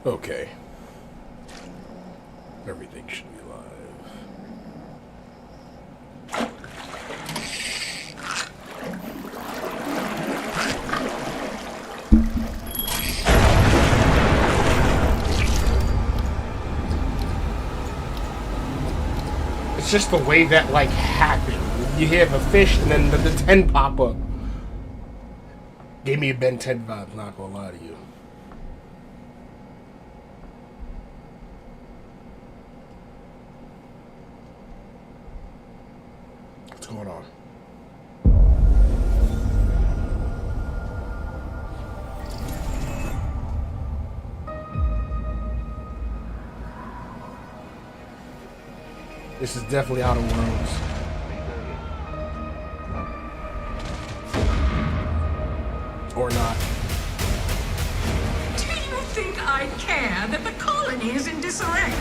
Okay. Everything should be live. It's just the way that, like, happened. You have a fish and then the 10 pop up. Gave me a Ben 10 vibe, not gonna lie to you. What's going on? This is definitely Outer Worlds. Or not. Do you think I care that the colony is in disarray?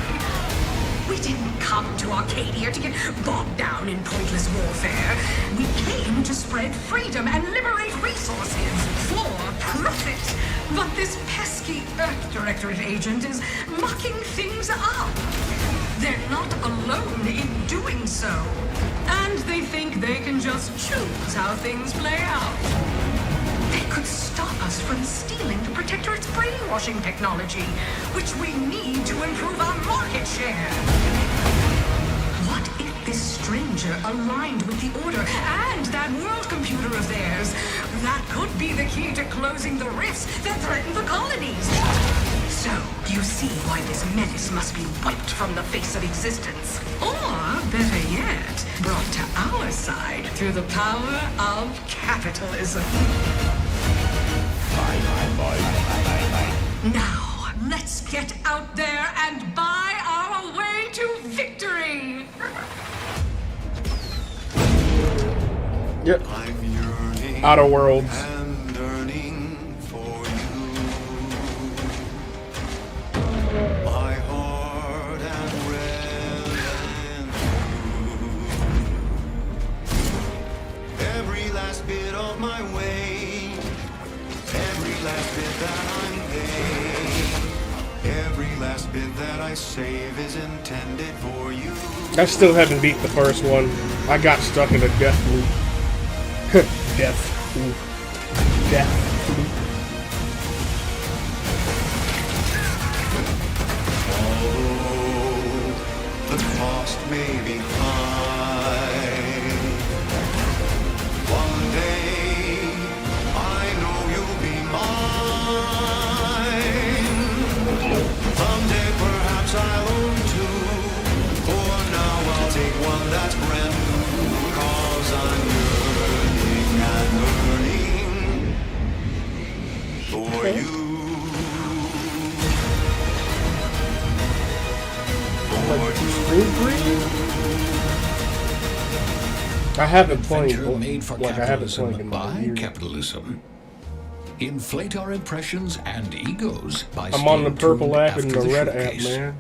We didn't come to Arcadia to get bogged down in pointless warfare. We came to spread freedom and liberate resources for profit. But this pesky Earth Directorate agent is mucking things up. They're not alone in doing so. And they think they can just choose how things play out. They could stop us from stealing the Protectorate's brainwashing technology, which we need to improve our market share. What if this stranger aligned with the Order and that world computer of theirs? That could be the key to closing the rifts that threaten the colonies. So, you see why this menace must be wiped from the face of existence. Or, better yet, brought to our side through the power of capitalism. Now, let's get out there and buy our way to victory! Yep. I'm yearning Outer Worlds. and yearning for you. My heart and red and blue. Every last bit of my way, every last bit that I'm paid, every last bit that I save is intended for you. I still haven't beat the first one. I got stuck in a death loop. Death loop. Death loop. Although the cost may be high, one day I know you'll be mine. Someday perhaps I'll own two. For now I'll take one that's brand new. 'Cause I'm yearning and yearning for you. I haven't played Adventure made for like I haven't capitalism played in by years. capitalism. Inflate our impressions and egos by I'm on the staying purple tuned app and after the red app, showcase. man.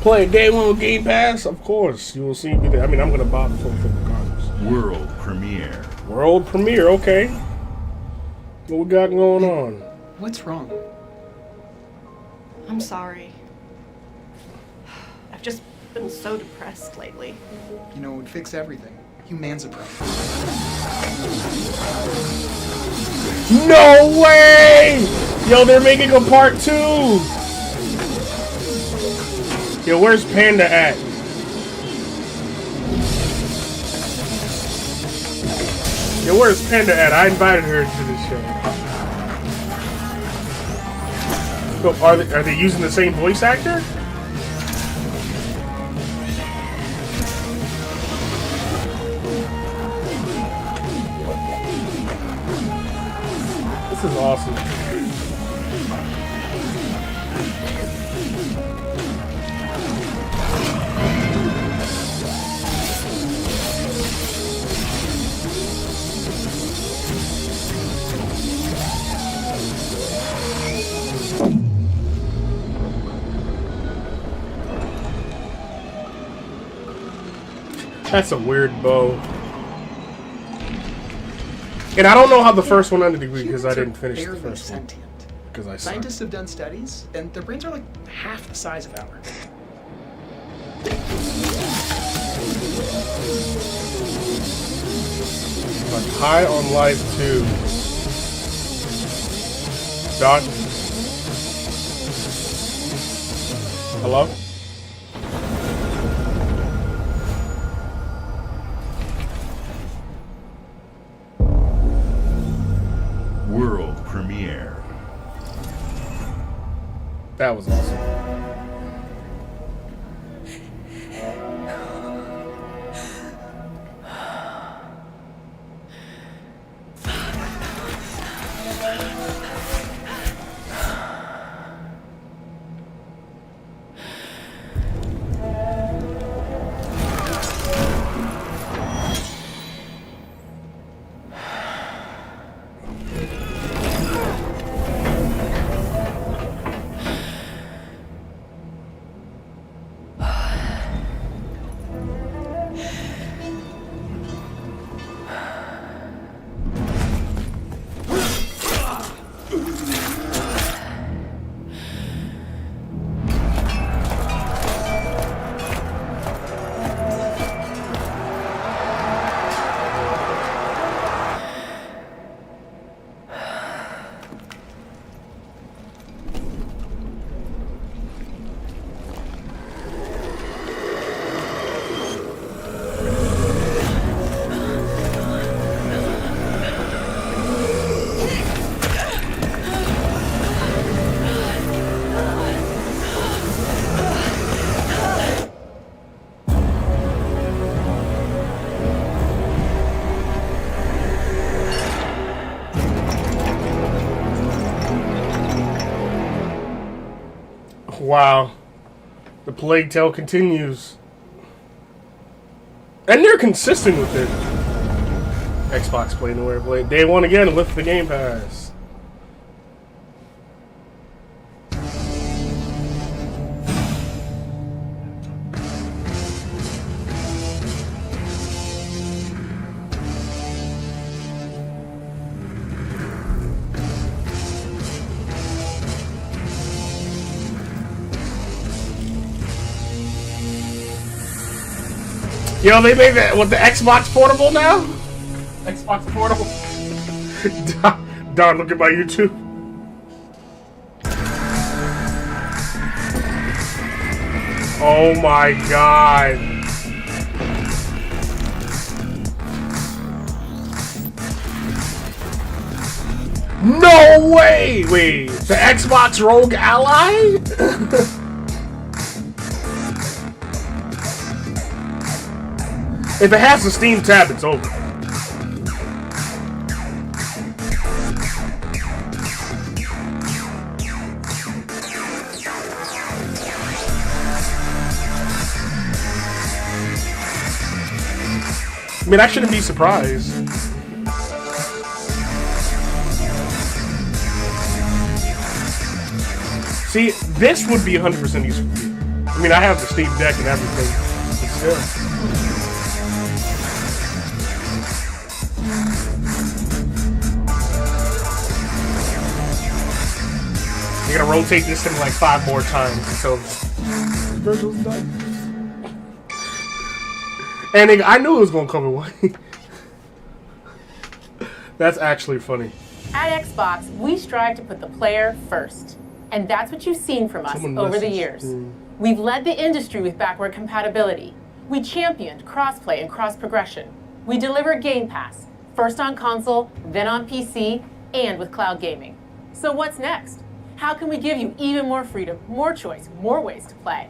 Play a game on Game Pass? Of course. You will see me there. I mean, I'm going to buy the full regardless. World premiere. World premiere, okay. What we got going on? What's wrong? I'm sorry. I've just been so depressed lately. You know, it would fix everything. Humansupreme. No way! Yo, they're making a part 2! Yo, where's Panda at? Yo, where's Panda at? I invited her to this show. So, are they using the same voice actor? This is awesome. That's a weird bow. And I don't know how the first one ended because Humans I are didn't finish the barely first one. sentient. Because I suck. Scientists have done studies, and their brains are like half the size of ours. But high on life too. Doc? Hello? World premiere. That was awesome. Wow. The Plague Tale continues. And they're consistent with it. Xbox Play Anywhere Play. Day one again, lift the Game Pass. Yo, they made that with the Xbox Portable now? Xbox Portable? Don, look at my YouTube. Oh my god. No way! Wait, the Xbox Rogue Ally? If it has the Steam tab, it's over. I mean, I shouldn't be surprised. See, this would be 100% useful for me. I mean, I have the Steam Deck and everything, but still. You're gonna rotate this thing like 5 more times until Virgil's done. And I knew it was gonna come away. That's actually funny. At Xbox, we strive to put the player first. And that's what you've seen from us over the years. We've led the industry with backward compatibility. We championed crossplay and cross-progression. We delivered Game Pass, first on console, then on PC, and with cloud gaming. So what's next? How can we give you even more freedom, more choice, more ways to play?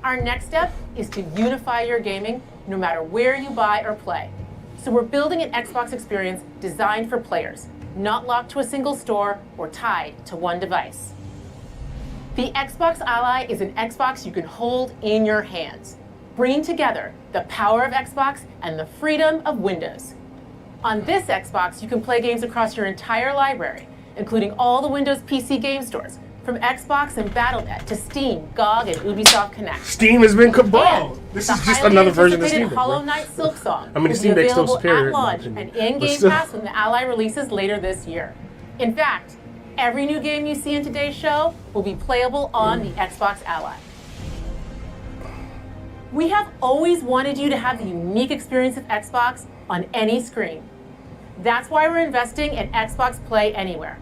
Our next step is to unify your gaming no matter where you buy or play. So we're building an Xbox experience designed for players, not locked to a single store or tied to one device. The Xbox Ally is an Xbox you can hold in your hands, bringing together the power of Xbox and the freedom of Windows. On this Xbox, you can play games across your entire library, including all the Windows PC game stores, From Xbox and Battle.net to Steam, GOG, and Ubisoft Connect. Steam has been bro. And This the is just highly another version of anticipated Steam. Hollow Bro. Knight Silksong I mean, the will be Steam Deck's still available superior, at in my launch opinion. and in But Game still. Pass when the Ally releases later this year. In fact, every new game you see in today's show will be playable on the Xbox Ally. We have always wanted you to have the unique experience of Xbox on any screen. That's why we're investing in Xbox Play Anywhere.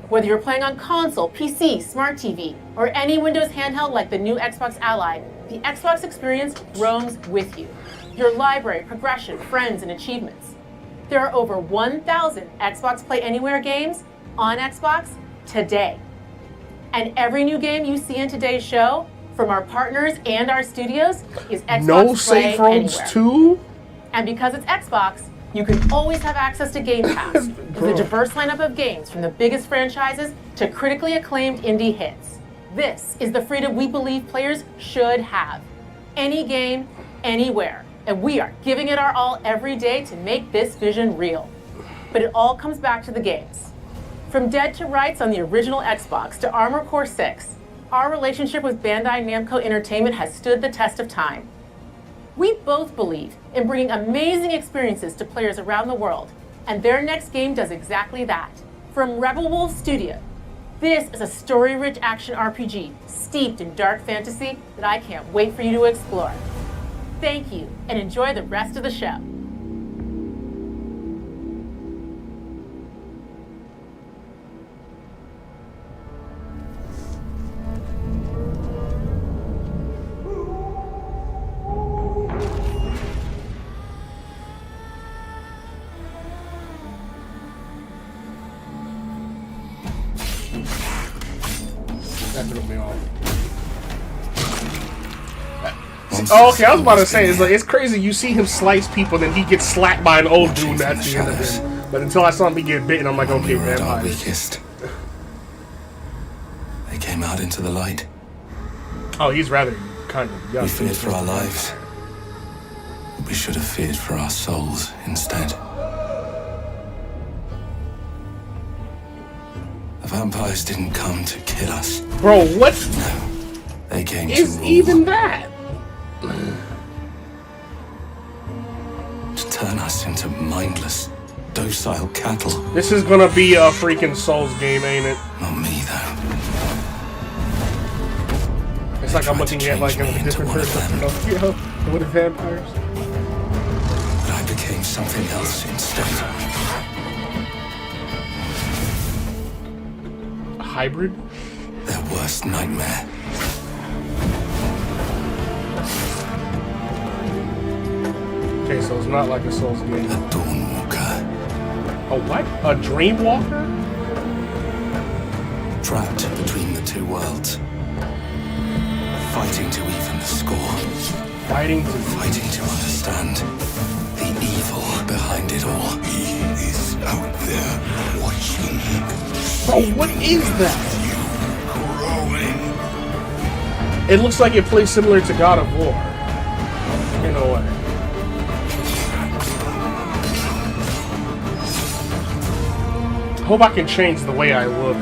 Whether you're playing on console, PC, smart TV, or any Windows handheld like the new Xbox Ally, the Xbox experience roams with you. Your library, progression, friends, and achievements. There are over 1,000 Xbox Play Anywhere games on Xbox today. And every new game you see in today's show, from our partners and our studios, is Xbox No Play safe rooms Anywhere. too? And because it's Xbox, you can always have access to Game Pass with a diverse lineup of games from the biggest franchises to critically acclaimed indie hits. This is the freedom we believe players should have. Any game, anywhere. And we are giving it our all every day to make this vision real. But it all comes back to the games. From Dead to Rights on the original Xbox to Armored Core 6, our relationship with Bandai Namco Entertainment has stood the test of time. We both believe in bringing amazing experiences to players around the world, and their next game does exactly that. From Rebel Wolf Studio, this is a story-rich action RPG steeped in dark fantasy that I can't wait for you to explore. Thank you, and enjoy the rest of the show. That threw me off. Oh, okay, I was about to say, it's crazy. You see him slice people, then he gets slapped by an old dude at the end of it. But until I saw him get bitten, I'm like, okay, We were at our vampires. weakest. They came out into the light. Oh, he's rather kind of young. We feared for our lives. We should have feared for our souls instead. The vampires didn't come to kill us. Bro, what They came to is rule, even that? to turn us into mindless, docile cattle. This is gonna be a freaking Souls game, ain't it? Not me, though. It's like I'm tried to looking at like change a me into different one of person. them. You know, with the vampires. But I became something else instead. A hybrid? Their worst nightmare. Okay, so it's not like a Souls game. A Dawnwalker. A what? A Dreamwalker? Trapped between the two worlds. Fighting to even the score. Fighting to... Fighting to understand the evil behind it all. He is out there watching. Bro, what is that? Growing. It looks like it plays similar to God of War. In a way. Hope I can change the way I look.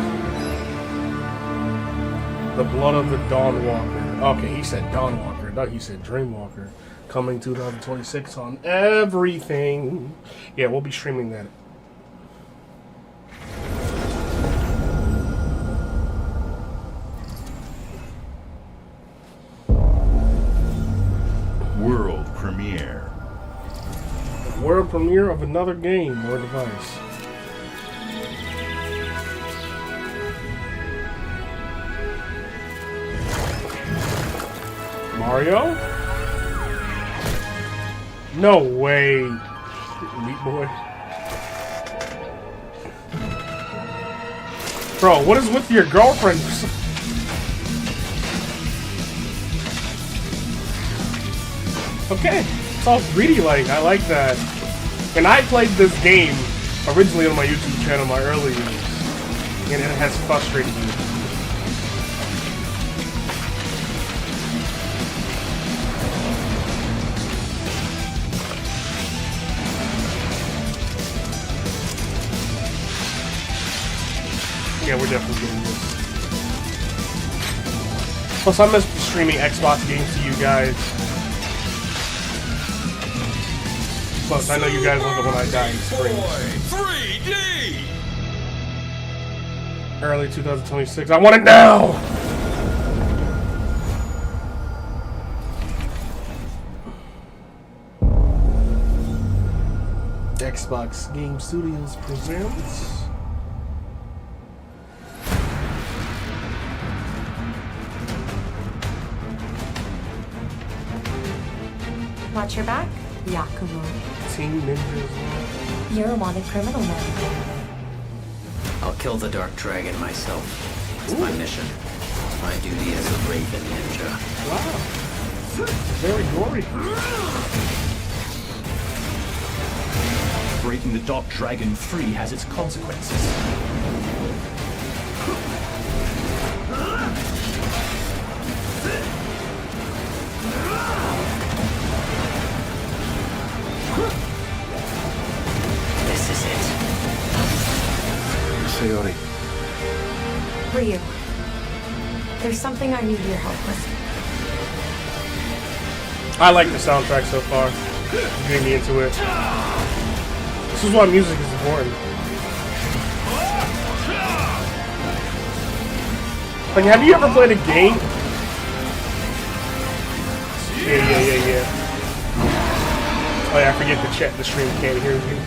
The Blood of the Dawnwalker. Okay, he said Dawnwalker. No, he said Dreamwalker. Coming 2026 on everything. Yeah, we'll be streaming that. World premiere. World premiere of another game or device. Mario? No way. Meat Boy. Bro, what is with your girlfriend? Okay, it's all greedy like. I like that. And I played this game originally on my YouTube channel, my early years, and it has frustrated me. Yeah, we're definitely doing this. Plus, I miss streaming Xbox games to you guys. Plus, I know you guys love it when I die in spring. 3D! Early 2026. I want it now! Xbox Game Studios presents. Watch your back, Yakumo. Team Ninjas. You're a wanted criminal now. I'll kill the Dark Dragon myself. It's my mission. It's my duty as a Raven Ninja. Wow. Very gory. Breaking the Dark Dragon free has its consequences. This is it. Sayori. Ryu, there's something I need your help with. I like the soundtrack so far. Getting me into it. This is why music is important. Like, have you ever played a game? Yeah. Oh yeah, I forget to check the stream can't hear me.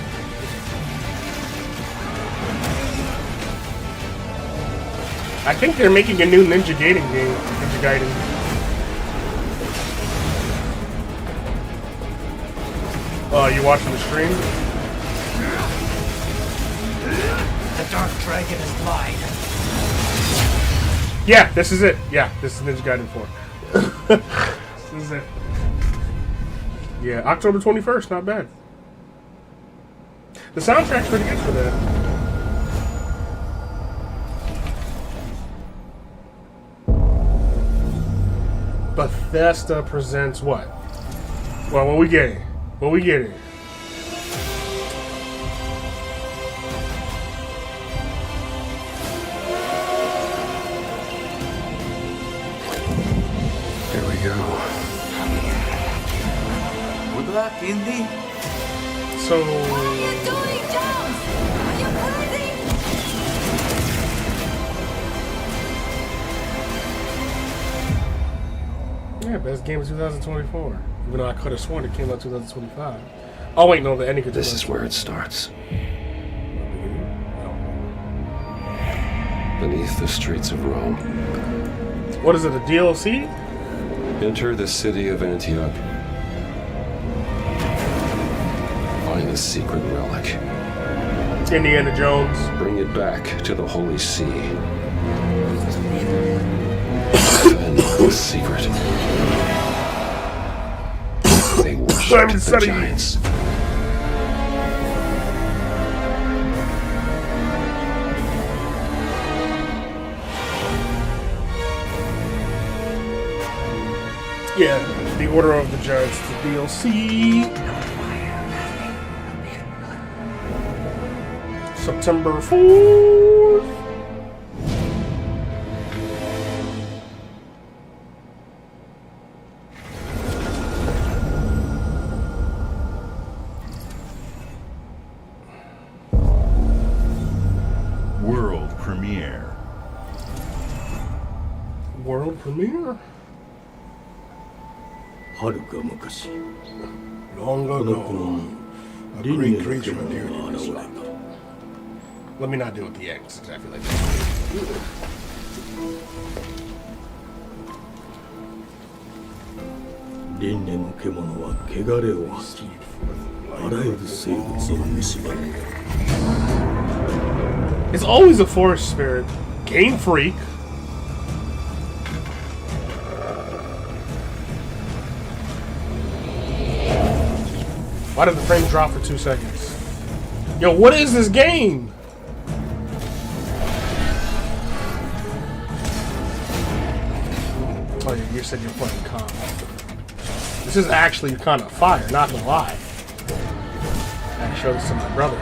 I think they're making a new Ninja Gaiden game. Ninja Gaiden. Oh, you watching the stream? The Dark Dragon is mine. Yeah, this is it. Yeah, this is Ninja Gaiden 4. This is it. Yeah, October 21st, not bad. The soundtrack's pretty good for that. Bethesda presents what? Well, what we getting? What we getting? Here we go. Good luck, Indy. So... Yeah, best game of 2024. Even though I could have sworn it came out 2025. Oh wait, no, the ending could. This is where it starts. Beneath the streets of Rome. What is it, a DLC? Enter the city of Antioch. Find the secret relic. Indiana Jones. Bring it back to the Holy See. Defend the secret. They worship the giants. Yeah, the Order of the Giants, the DLC. September 4th. World premiere. World premiere? Long ago, a great creature appeared in this land. Let me not do it the X, because I feel like that. It's always a forest spirit. Game Freak. Why did the frame drop for 2 seconds? Yo, what is this game? Oh yeah, you said you're playing comp. This is actually kind of fire, not gonna lie. I gotta show this to my brother.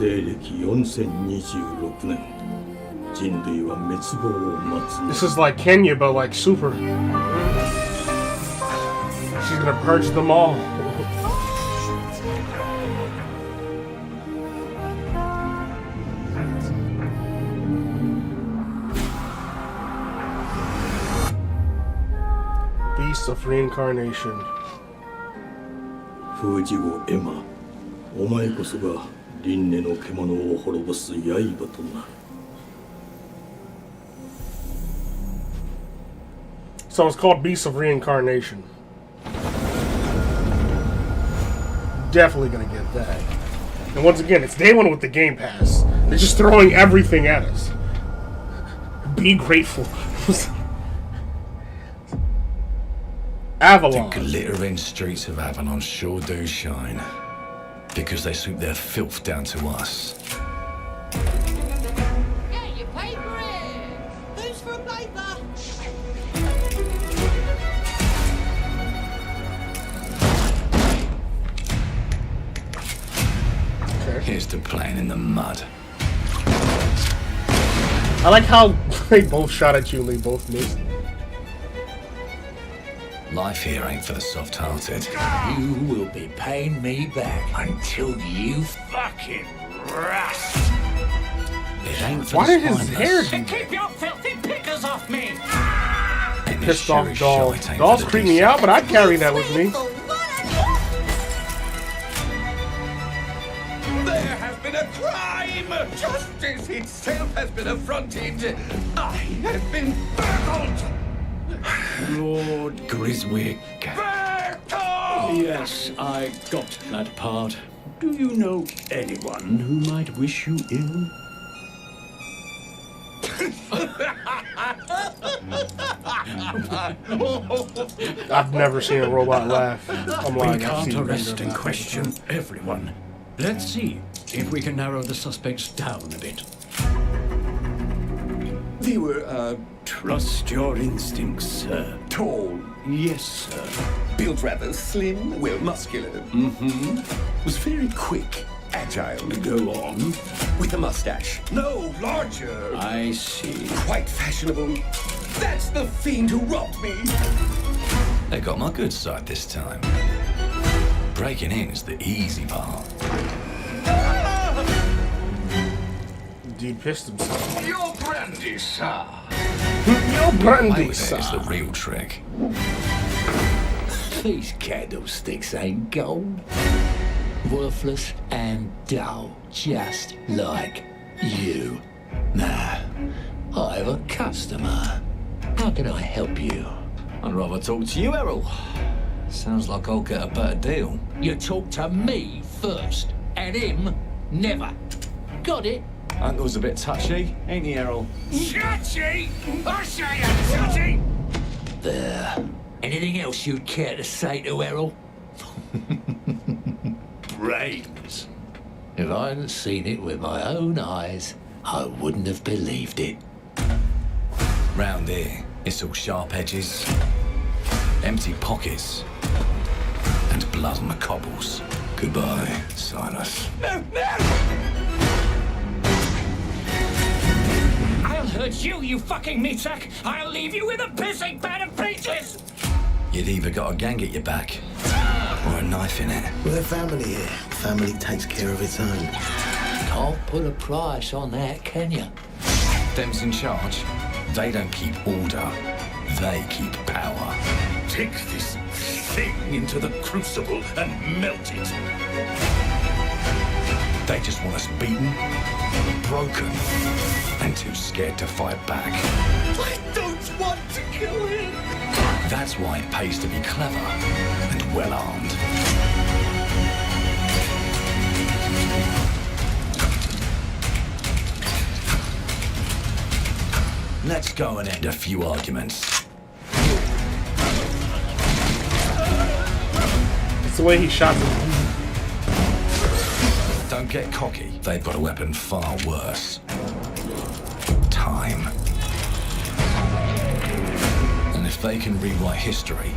西暦4026年人類は滅亡を待つ。 This is like Kenya, but like super. She's gonna purge them all. Beast of Reincarnation. 風次後エマ、お前こそが輪廻の獣を滅ぼす刃となる。 So it's called Beast of Reincarnation. Definitely gonna get that. And once again, it's day one with the Game Pass. They're just throwing everything at us. Be grateful. Avalon. The glittering streets of Avalon sure do shine. Because they swoop their filth down to us. Yeah, you paid for it! Who's for a paper? Here's to playing in the mud. I like how they both shot at you and they both missed. Life here ain't for the soft-hearted. You will be paying me back until you fucking rust. It ain't for Why the did his hair spineless. do Keep your filthy pickers off me! And this pissed off sure as doll? shite ain't Dolls for the creep me out, but I'd carry that with me. There has been a crime! Justice itself has been affronted! I have been burgled! Lord Griswick. Yes, I got that part. Do you know anyone who might wish you ill? I've never seen a robot laugh. I'm We lying. I've can't seen arrest Bender and laugh. question everyone. Let's see if we can narrow the suspects down a bit. They were, trust your instincts, sir. Tall, yes, sir. Built rather slim, well muscular. Mm-hmm. Was very quick, agile. Go on. With a mustache. No, larger. I see. Quite fashionable. That's the fiend who robbed me. They got my good side this time. Breaking in is the easy part. Dude pissed himself. Your brandy, sir. Your brandy, Play with it is the real trick. These candlesticks ain't gold. Worthless and dull, just like you. Nah, I have a customer. How can I help you? I'd rather talk to you, Errol. Sounds like I'll get a better deal. You talk to me first, and him never. Got it? Uncle's a bit touchy, ain't he, Errol? Touchy? I say I'm touchy! There. Anything else you'd care to say to Errol? Brains. If I hadn't seen it with my own eyes, I wouldn't have believed it. Round here, it's all sharp edges, empty pockets, and blood on the cobbles. Goodbye, Silas. No, no! I'll hurt you, you fucking meatsack! I'll leave you with a pissing bed of peaches! You'd either got a gang at your back, or a knife in it. We're a family here. Family takes care of its own. Can't put a price on that, can you? Them's in charge. They don't keep order. They keep power. Take this thing into the crucible and melt it. They just want us beaten, broken, and too scared to fight back. I don't want to kill him. That's why it pays to be clever and well-armed. Let's go and end a few arguments. It's the way he shot them. Don't get cocky. They've got a weapon far worse. Time. And if they can rewrite history,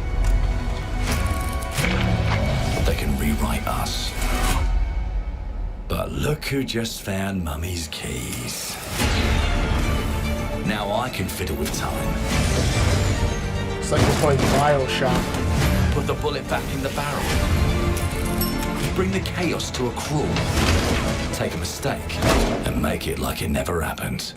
they can rewrite us. But Look who just found Mummy's keys. Now I can fiddle with time. It's like we're playing Bioshock. Put the bullet back in the barrel. Bring the chaos to a crawl. Take a mistake and make it like it never happened.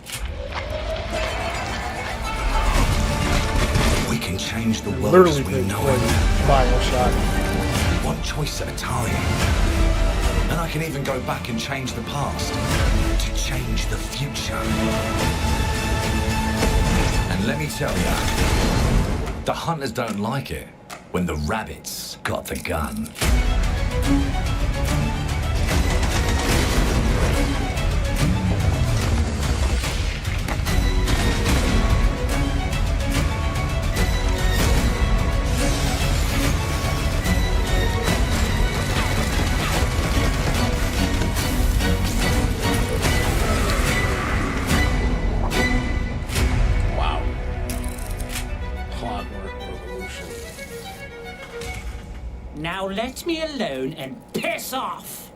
We can change the world Literally as we playing know it. Bioshock. One choice at a time. And I can even go back and change the past to change the future. And let me tell you, the hunters don't like it when the rabbits got the gun. Now let me alone and piss off!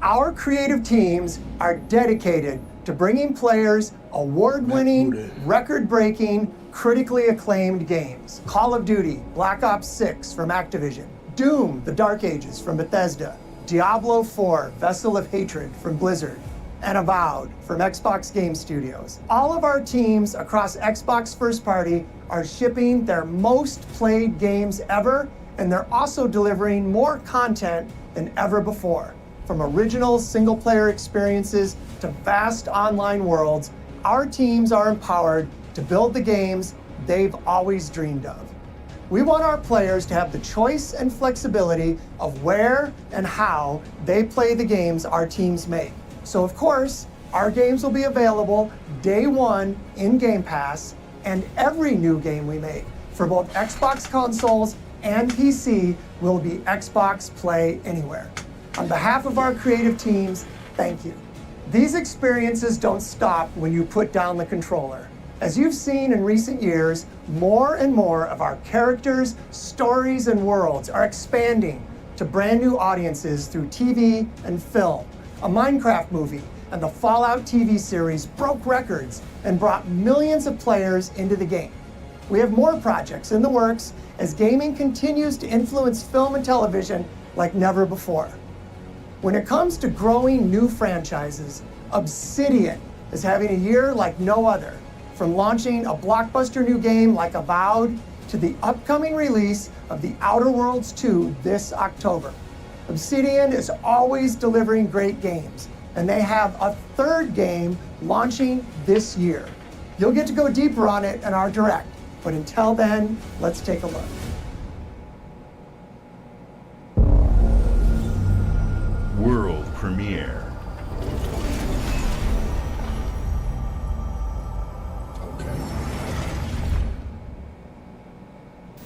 Our creative teams are dedicated to bringing players award-winning, record-breaking, critically acclaimed games. Call of Duty, Black Ops 6 from Activision, Doom, The Dark Ages from Bethesda, Diablo 4, Vessel of Hatred from Blizzard, and Avowed from Xbox Game Studios. All of our teams across Xbox First Party are shipping their most played games ever, and they're also delivering more content than ever before. From original single-player experiences to vast online worlds, our teams are empowered to build the games they've always dreamed of. We want our players to have the choice and flexibility of where and how they play the games our teams make. So of course, our games will be available day one in Game Pass, and every new game we make for both Xbox consoles and PC will be Xbox Play Anywhere. On behalf of our creative teams, thank you. These experiences don't stop when you put down the controller. As you've seen in recent years, more and more of our characters, stories, and worlds are expanding to brand new audiences through TV and film. A Minecraft movie and the Fallout TV series broke records and brought millions of players into the game. We have more projects in the works as gaming continues to influence film and television like never before. When it comes to growing new franchises, Obsidian is having a year like no other. From launching a blockbuster new game like Avowed to the upcoming release of The Outer Worlds 2 this October. Obsidian is always delivering great games, and they have a third game launching this year. You'll get to go deeper on it in our Direct, but until then, let's take a look. World premiere.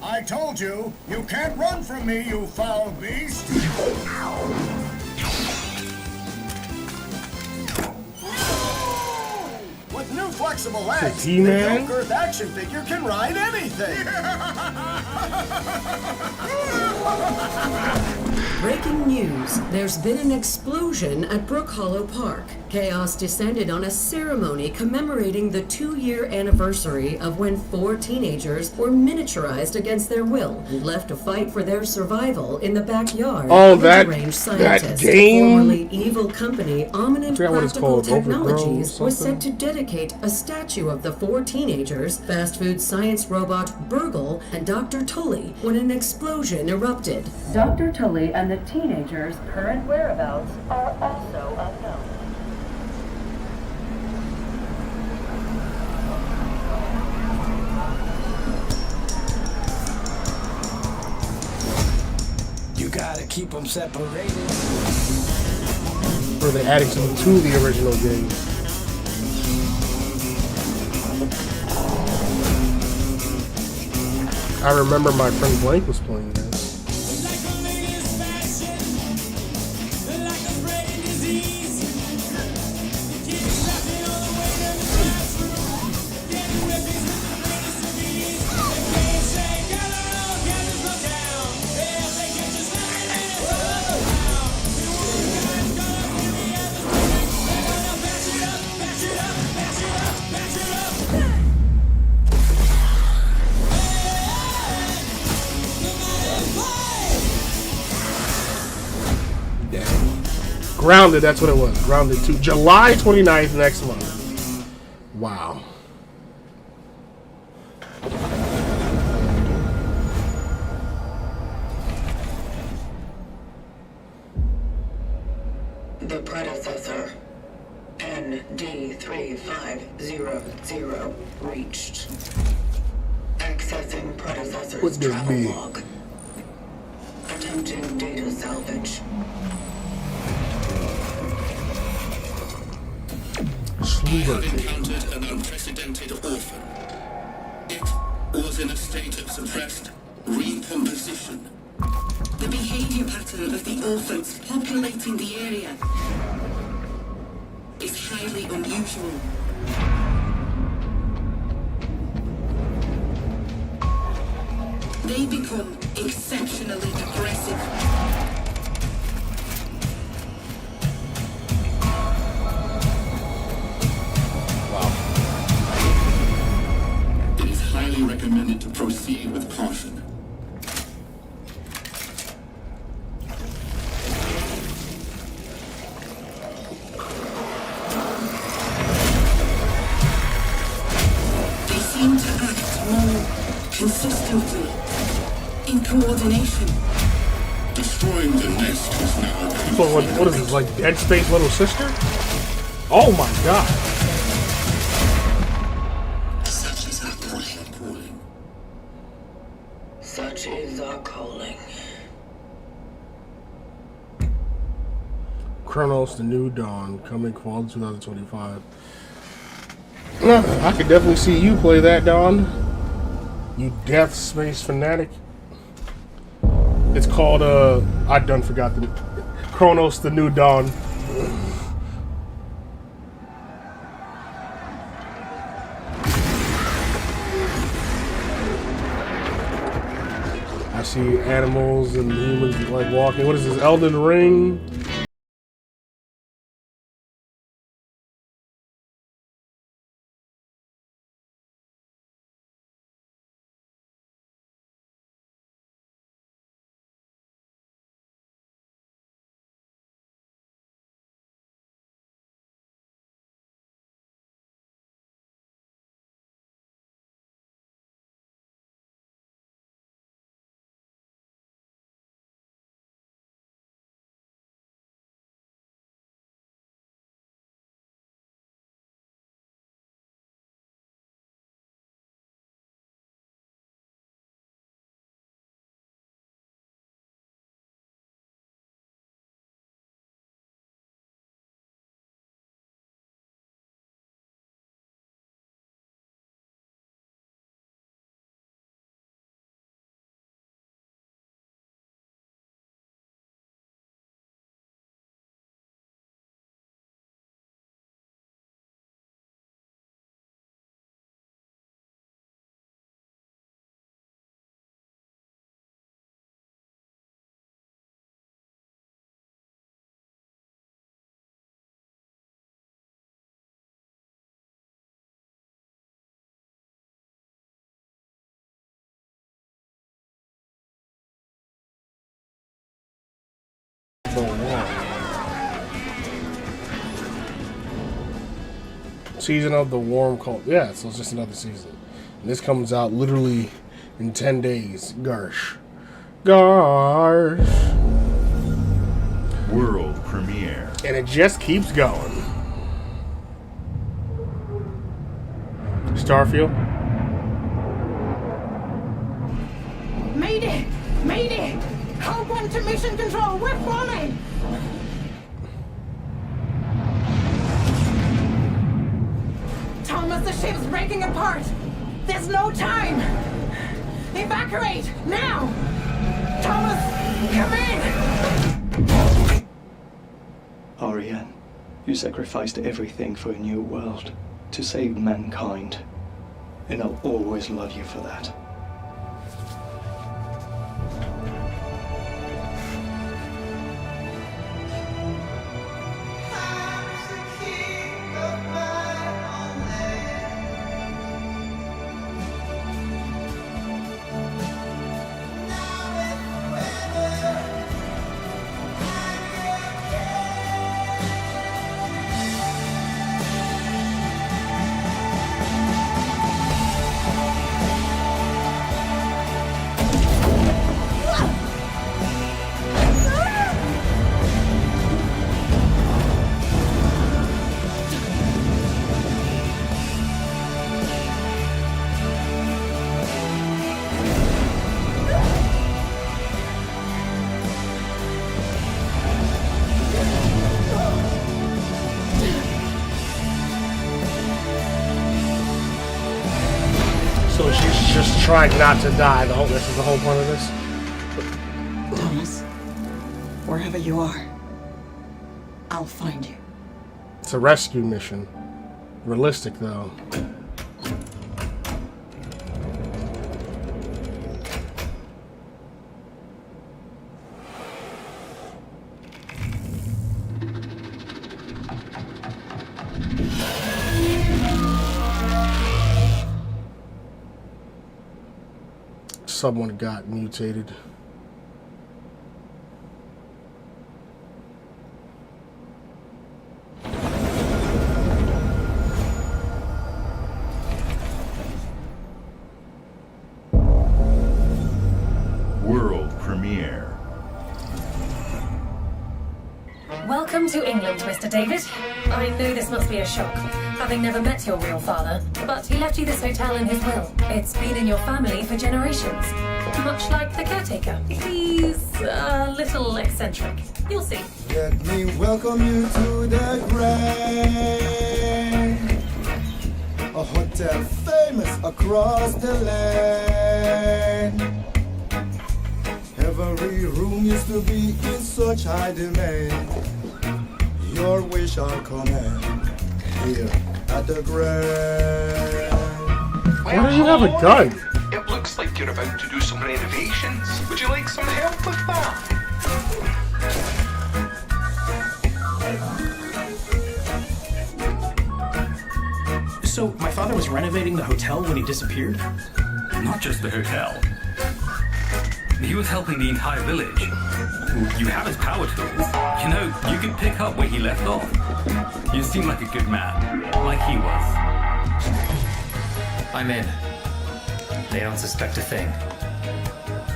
I told you, you can't run from me, you foul beast! With new flexible legs, the He-Man? Joker's action figure can ride anything! Breaking news. There's been an explosion at Brook Hollow Park. Chaos descended on a ceremony commemorating the 2-year anniversary of when 4 teenagers were miniaturized against their will and left to fight for their survival in the backyard of a deranged scientist. game? Formerly evil company Omnium forgot what it's Practical called, Overgrown Technologies was something? set to dedicate a statue of the 4 teenagers, fast food science robot Burgle, and Dr. Tully when an explosion erupted. Dr. Tully and the teenagers' current whereabouts are also unknown. You gotta keep them separated. Or they adding something to the original game. I remember my friend Blank was playing this. Grounded, that's what it was. Grounded 2. July 29th next month. Wow. The predecessor, ND3500, reached. Accessing predecessor's travel log. Attempting data salvage. I've encountered an unprecedented orphan. It was in a state of suppressed recomposition. The behavior pattern of the orphans populating the area is highly unusual. They become exceptionally aggressive. It is highly recommended to proceed with caution. They seem to act more consistently, in coordination. Destroying the nest is now. So what is this, like Dead Space Little Sister? Oh my god. Such is our calling. Such is our calling. Chronos: The New Dawn, coming fall 2025. I could definitely see you play that, Dawn. You Death Space fanatic. It's called, I done forgot the Chronos: The New Dawn. I see animals and humans like walking. What is this, Elden Ring? Season of the Warm Cult. Yeah, so it's just another season. And this comes out literally in 10 days. Garsh. Garsh. World premiere. And it just keeps going. Starfield. Mayday! Mayday! Hold on to mission control. We're falling! Thomas, the ship's breaking apart. There's no time. Evacuate now. Thomas, come in. Ariane, you sacrificed everything for a new world, to save mankind. And I'll always love you for that. So she's just trying not to die. This is the whole point of this. Thomas, wherever you are, I'll find you. It's a rescue mission. Realistic, though. Someone got mutated. World premiere. Welcome to England, Mr. David. I know this must be a shock, having never met your real father, but he left you this hotel in his will. It's been in your family for generations, much like the caretaker. He's a little eccentric. You'll see. Let me welcome you to the Grand, a hotel famous across the land. Every room used to be in such high demand. Your wish I'll command here at the Grand. Why do you have a gun? It looks like you're about to do some renovations. Would you like some help with that? So, my father was renovating the hotel when he disappeared? Not just the hotel. He was helping the entire village. You have his power tools. You know, you can pick up where he left off. You seem like a good man, like he was. I'm in. They don't suspect a thing.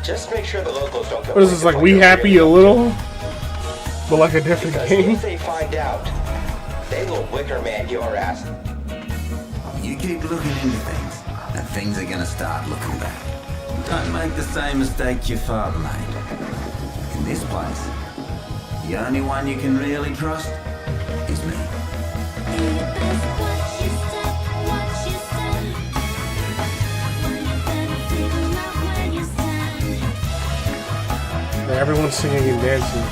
Just make sure the locals don't go. What is this, like We Happy a little? But like a different game? If they find out, they will wicker man your ass. You keep looking into things, and things are gonna start looking bad. Don't make the same mistake your father made. In this place, the only one you can really trust is me. Everyone's singing and dancing.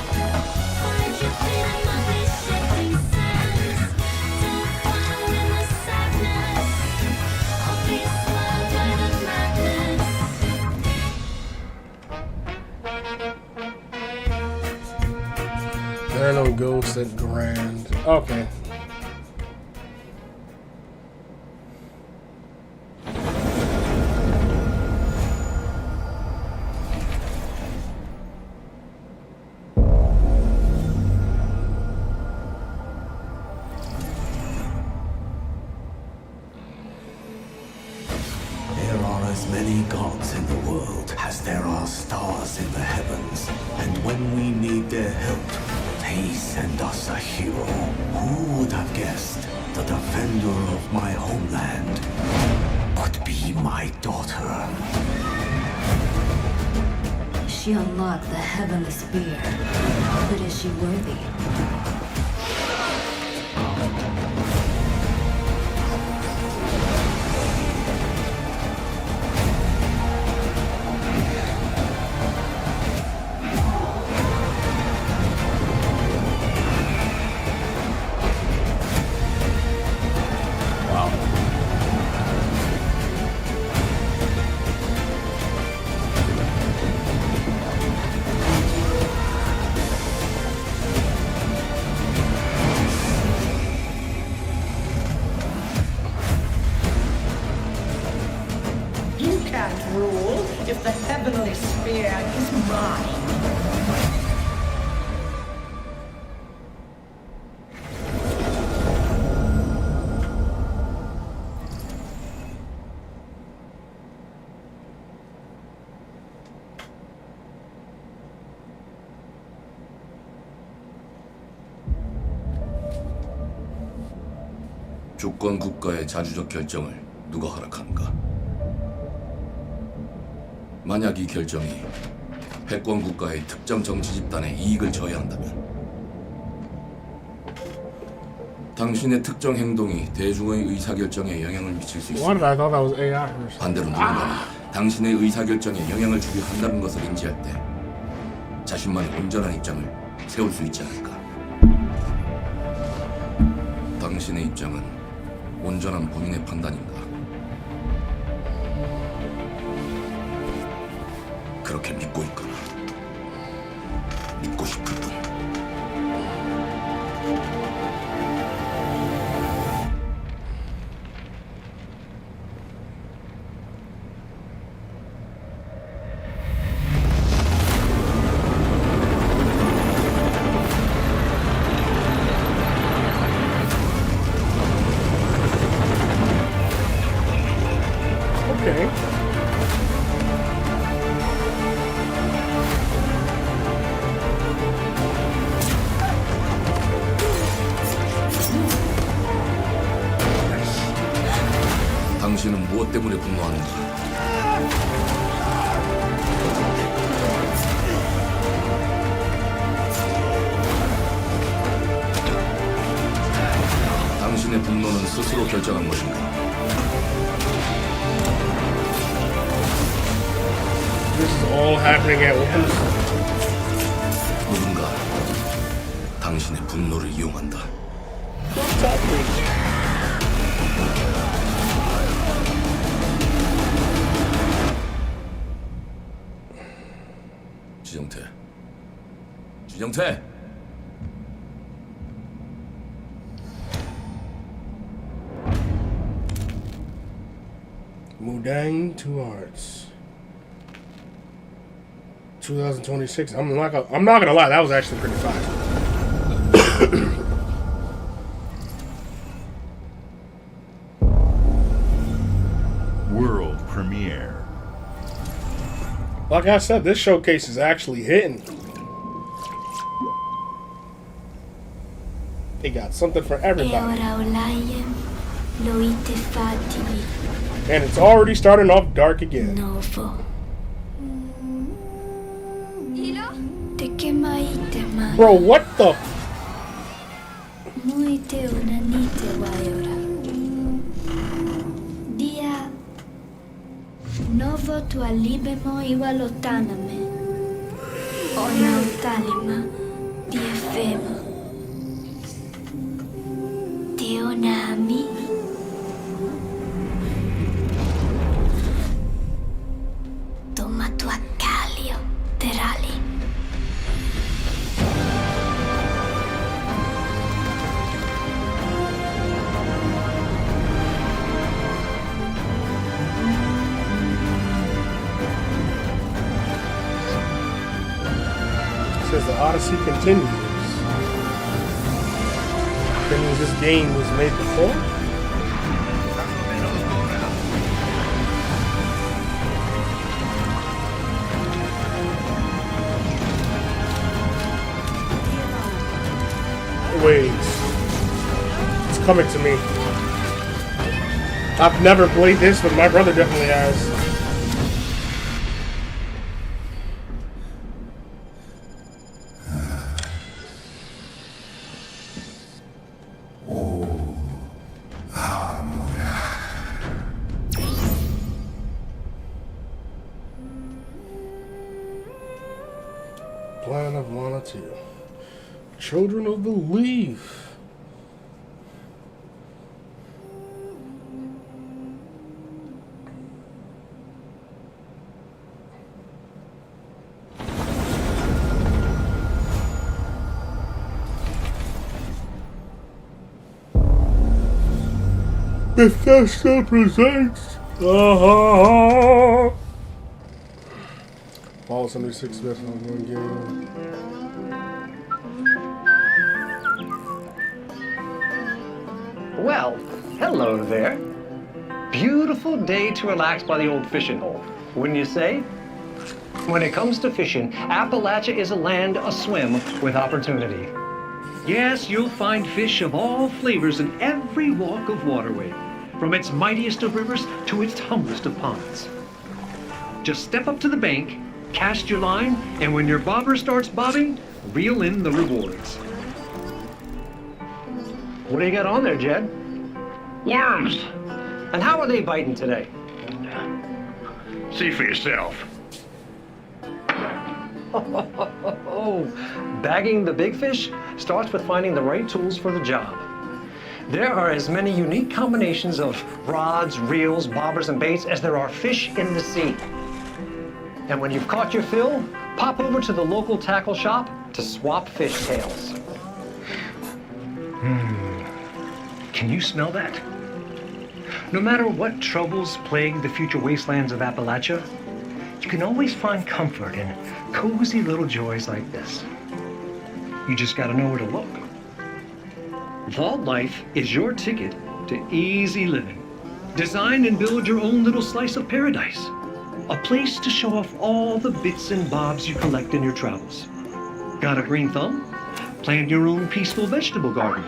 There are no ghosts at Grand. Okay. There are as many gods in the world as there are stars in the heavens. And when we need their help, they send us a hero. Who would have guessed the defender of my homeland would be my daughter? She unlocked the heavenly spear, but is she worthy? You can't rule if the heavenly spear is mine. 주권 국가의 자주적 결정을 누가 허락하는가? 만약 이 결정이 패권 국가의 특정 정치 집단의 이익을 저해한다면 당신의 특정 행동이 대중의 의사결정에 영향을 미칠 수 Why 있습니다. did I thought that was AI? 반대로 누군가는 당신의 의사결정에 영향을 주려 한다는 것을 인지할 때 자신만의 온전한 입장을 세울 수 있지 않을까. 당신의 입장은 온전한 본인의 판단인가. 그렇게 믿고 있거나 믿고 싶을 뿐. Okay. 당신은 무엇 때문에 분노하는가? 당신의 분노는 스스로 결정한 것인가? This is all happening at once. 누군가 당신의 분노를 이용한다. What's happening? 지정태. 지정태. Mudang Two Arts. 2026. I'm not gonna lie, that was actually pretty fast. World premiere. Like I said, this showcase is actually hitting. They got something for everybody. And it's already starting off dark again. Bro, what the? Novo tualibemo iwalotaname. Ona utalima diefemo. Teonami. Toma tua calio terali. Says the Odyssey continues. That means this game was made before? Wait. It's coming to me. I've never played this, but my brother definitely has. Plan of Mana 2. Children of the Leaf. Bethesda presents. Fall 76 best ongoing game. Well, hello there. Beautiful day to relax by the old fishing hole, wouldn't you say? When it comes to fishing, Appalachia is a land aswim with opportunity. Yes, you'll find fish of all flavors in every walk of waterway, from its mightiest of rivers to its humblest of ponds. Just step up to the bank, cast your line, and when your bobber starts bobbing, reel in the rewards. What do you got on there, Jed? Worms. And how are they biting today? See for yourself. Bagging the big fish starts with finding the right tools for the job. There are as many unique combinations of rods, reels, bobbers, and baits as there are fish in the sea. And when you've caught your fill, pop over to the local tackle shop to swap fish tails. Can you smell that? No matter what troubles plague the future wastelands of Appalachia, you can always find comfort in cozy little joys like this. You just gotta know where to look. Vault Life is your ticket to easy living. Design and build your own little slice of paradise. A place to show off all the bits and bobs you collect in your travels. Got a green thumb? Plant your own peaceful vegetable garden.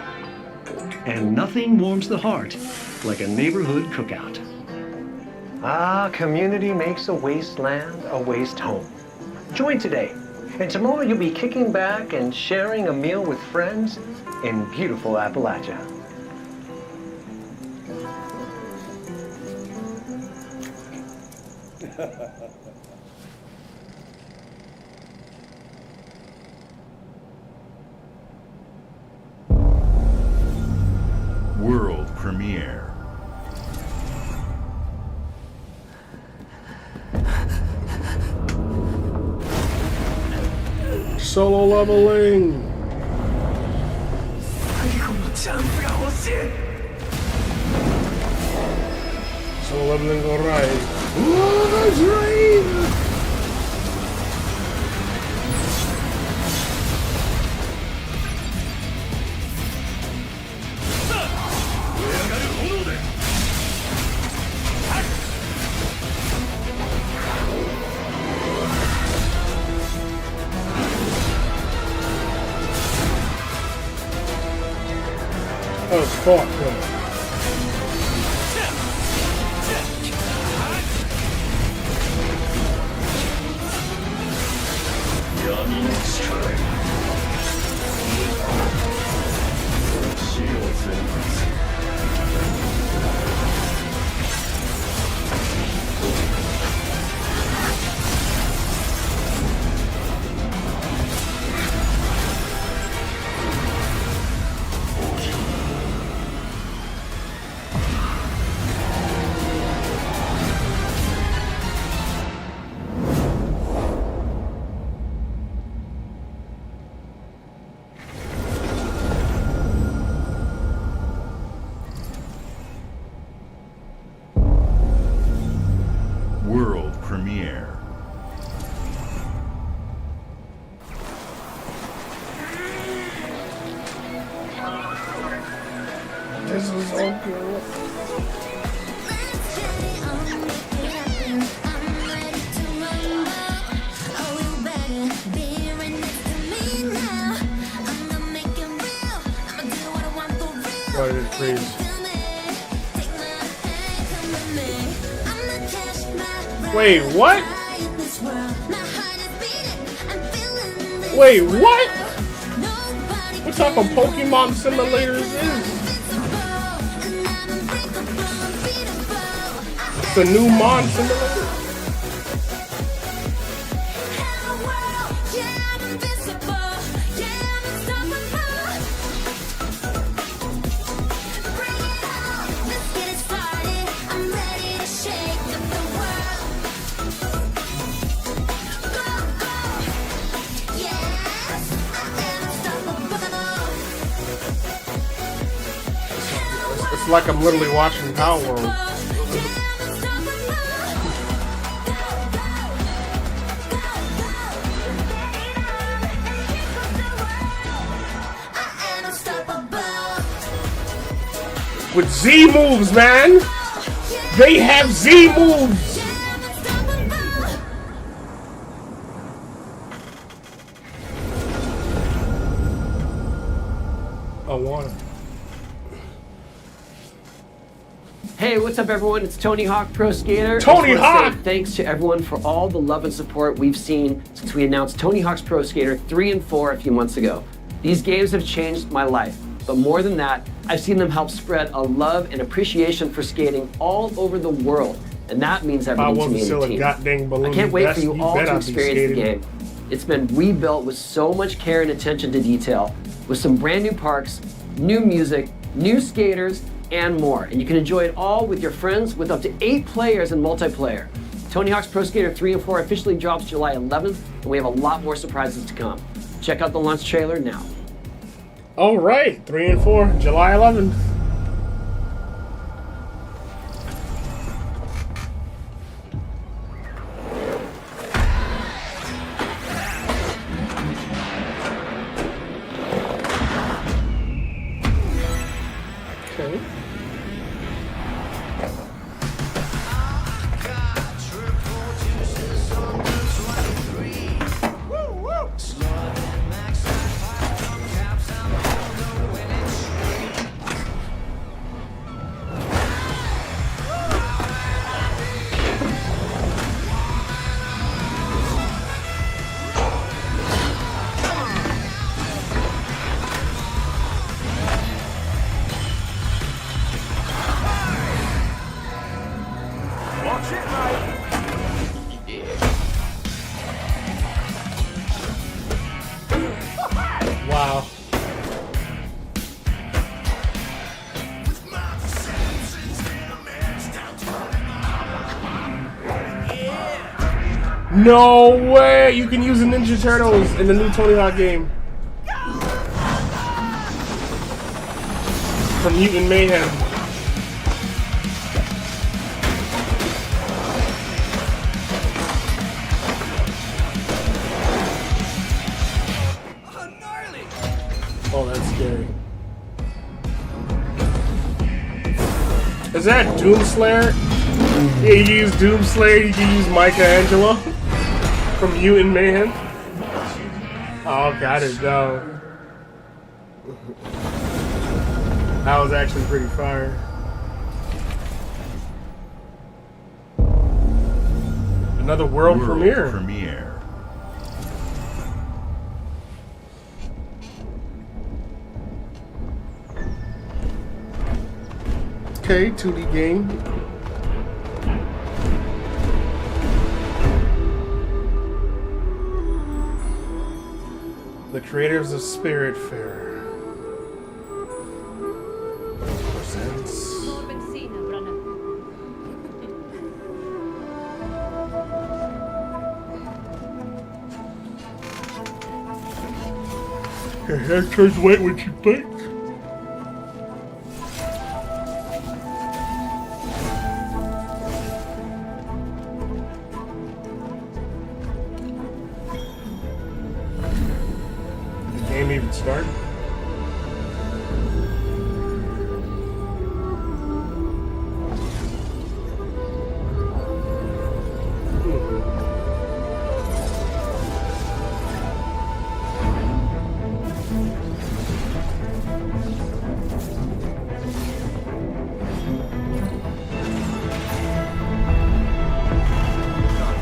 And nothing warms the heart like a neighborhood cookout. Community makes a wasteland a waste home. Join today, and tomorrow you'll be kicking back and sharing a meal with friends in beautiful Appalachia. World premiere. Solo leveling. Solo leveling, alright. Oh, that's right. That was fucked, though. World premiere. This is so cool. What is it, please? Wait, what? Wait, what? What type of Pokemon simulator is this? It's a new Mon simulator? It's like I'm literally watching Power World. With Z moves, man! They have Z moves! I want it. Hey, what's up, everyone? It's Tony Hawk Pro Skater. Tony Hawk! Thanks to everyone for all the love and support we've seen since we announced Tony Hawk's Pro Skater 3 and 4 a few months ago. These games have changed my life, but more than that, I've seen them help spread a love and appreciation for skating all over the world, and that means everything to me and the team. I can't wait for you all to experience the game. It's been rebuilt with so much care and attention to detail, with some brand new parks, new music, new skaters, and more. And you can enjoy it all with your friends with up to 8 players in multiplayer. Tony Hawk's Pro Skater 3 and 4 officially drops July 11th, and we have a lot more surprises to come. Check out the launch trailer now. All right, 3 and 4, July 11th. Wow. No way! You can use the Ninja Turtles in the new Tony Hawk game. From Mutant Mayhem. Oh, that's scary. Is that Doomslayer? Yeah, you can use Doomslayer, you can use Michelangelo from Mutant Mayhem. Oh, got it, go. That was actually pretty fire. Another world premiere. Okay, 2D game. The creators of Spiritfarer presents your hair turns white when you blink. Even start.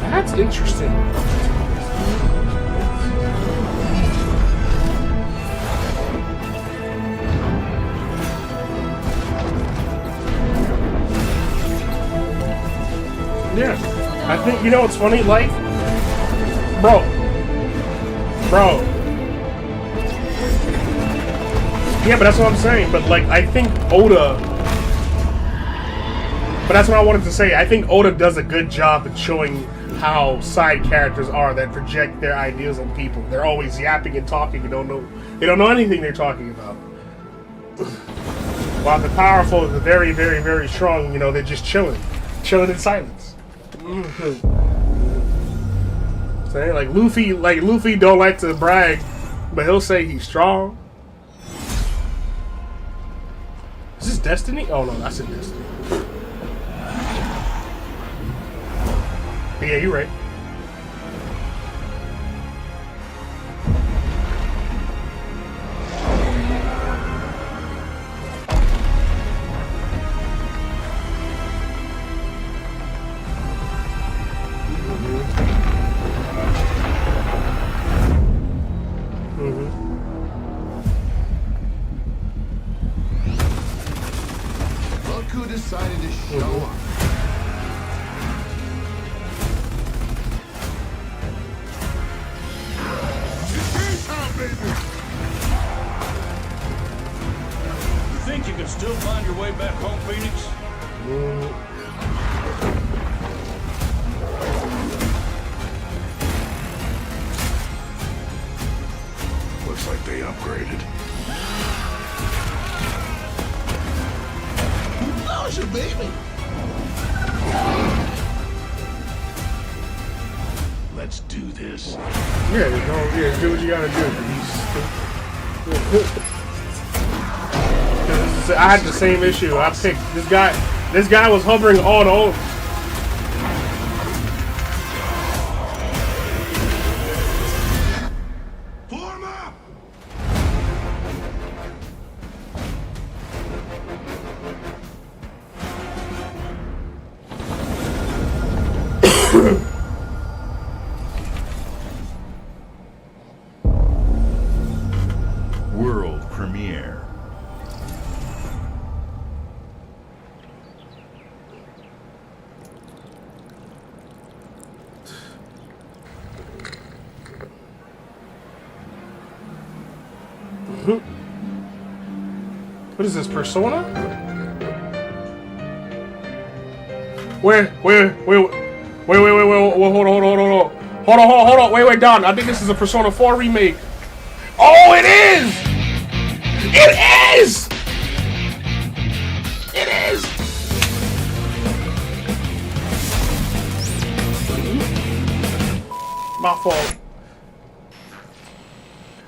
That's interesting. Yeah, I think, you know what's funny, like, bro, yeah, but that's what I'm saying, but like, I think Oda, but that's what I wanted to say, I think Oda does a good job at showing how side characters are that project their ideas on people. They're always yapping and talking, they don't know anything they're talking about. While the powerful, the very, very, very strong, you know, they're just chilling in silence. Saying like Luffy don't like to brag, but he'll say he's strong. Is this Destiny? Oh no, that's in Destiny. But yeah, you're right. this. Yeah, do what you gotta do. I had the same issue. I picked this guy. This guy was hovering all the over. World premiere. What is this, Persona? Wait, hold on, wait, Don, I think this is a Persona 4 remake. Oh, it is! It is! It is! My fault.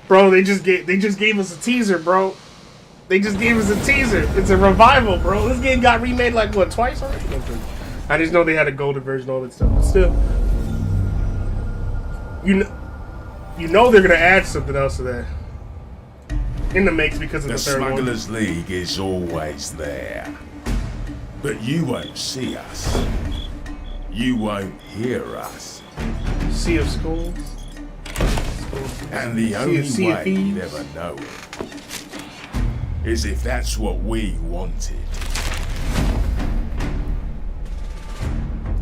Bro, they just gave us a teaser, bro. They just gave us a teaser. It's a revival, bro. This game got remade like what, twice already? I just know they had a golden version, all that stuff. But still, you know they're gonna add something else to that in the makes because of the third one. The Smugglers League is always there, but you won't see us. You won't hear us. Sea of Skulls. And the only way you'd ever know it is if that's what we wanted.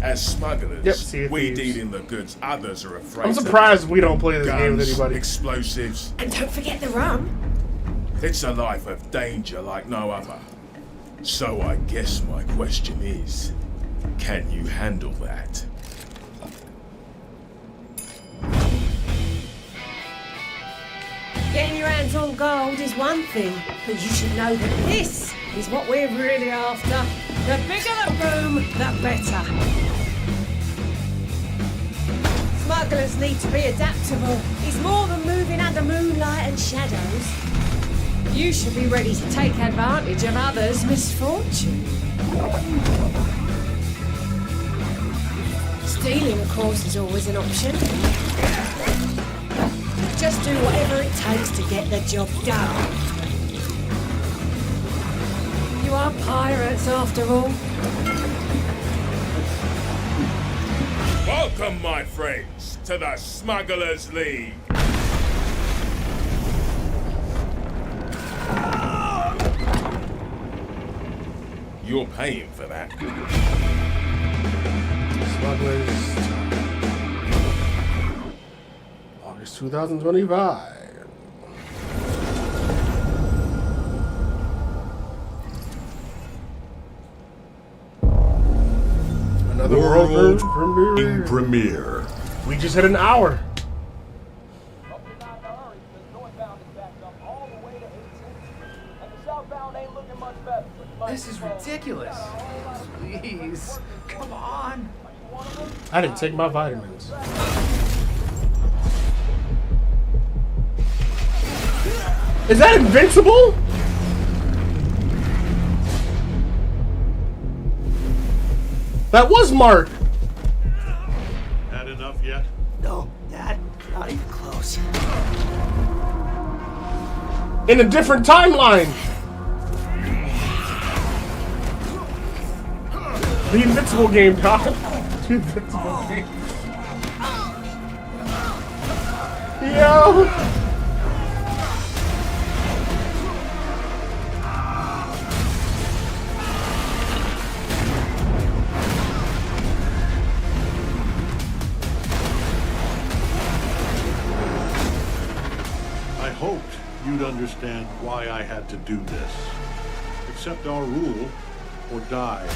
As smugglers, we deal in the goods others are afraid of. I'm surprised we don't play this Guns, game with anybody. Explosives. And don't forget the rum. It's a life of danger like no other. So I guess my question is, can you handle that? Getting your hands on gold is one thing, but you should know that this is what we're really after. The bigger the room, the better. Smugglers need to be adaptable. It's more than moving under moonlight and shadows. You should be ready to take advantage of others' misfortune. Stealing, of course, is always an option. Just do whatever it takes to get the job done. You are pirates, after all. Welcome, my friends, to the Smugglers League. You're paying for that. Smugglers. August 2025. Another world premiere. We just hit an hour. This is ridiculous. Please, come on. I didn't take my vitamins. Is that Invincible? That was Mark. Had enough yet? No, Dad, not even close. In a different timeline. The Invincible game, Tom. The Invincible game. Yo. I hoped you'd understand why I had to do this. Accept our rule or die.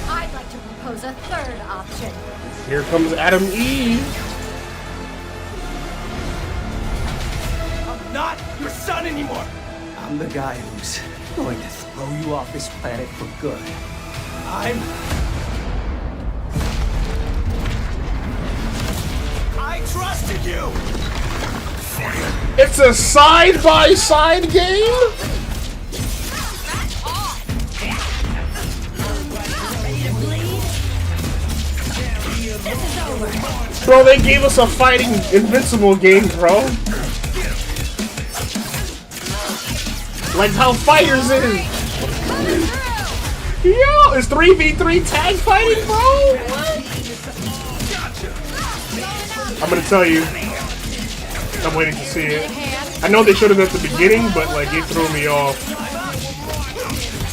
I'd like to propose a third option. Here comes Adam Eve. I'm not your son anymore. I'm the guy who's going to throw you off this planet for good. I trusted you! It's a side-by-side game? Bro, they gave us a fighting Invincible game, bro. Like how Fighters is. Yo, it's 3v3 tag fighting, bro? What? I'm gonna tell you. I'm waiting to see it. I know they showed it at the beginning, but like it threw me off.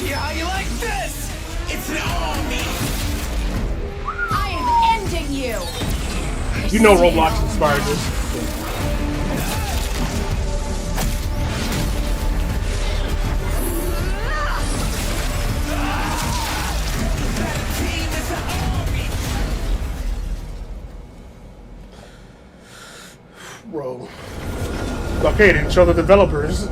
Yeah, you like this? It's an army. I am ending you. You know Roblox inspired this. Bro. Okay, didn't show the developers.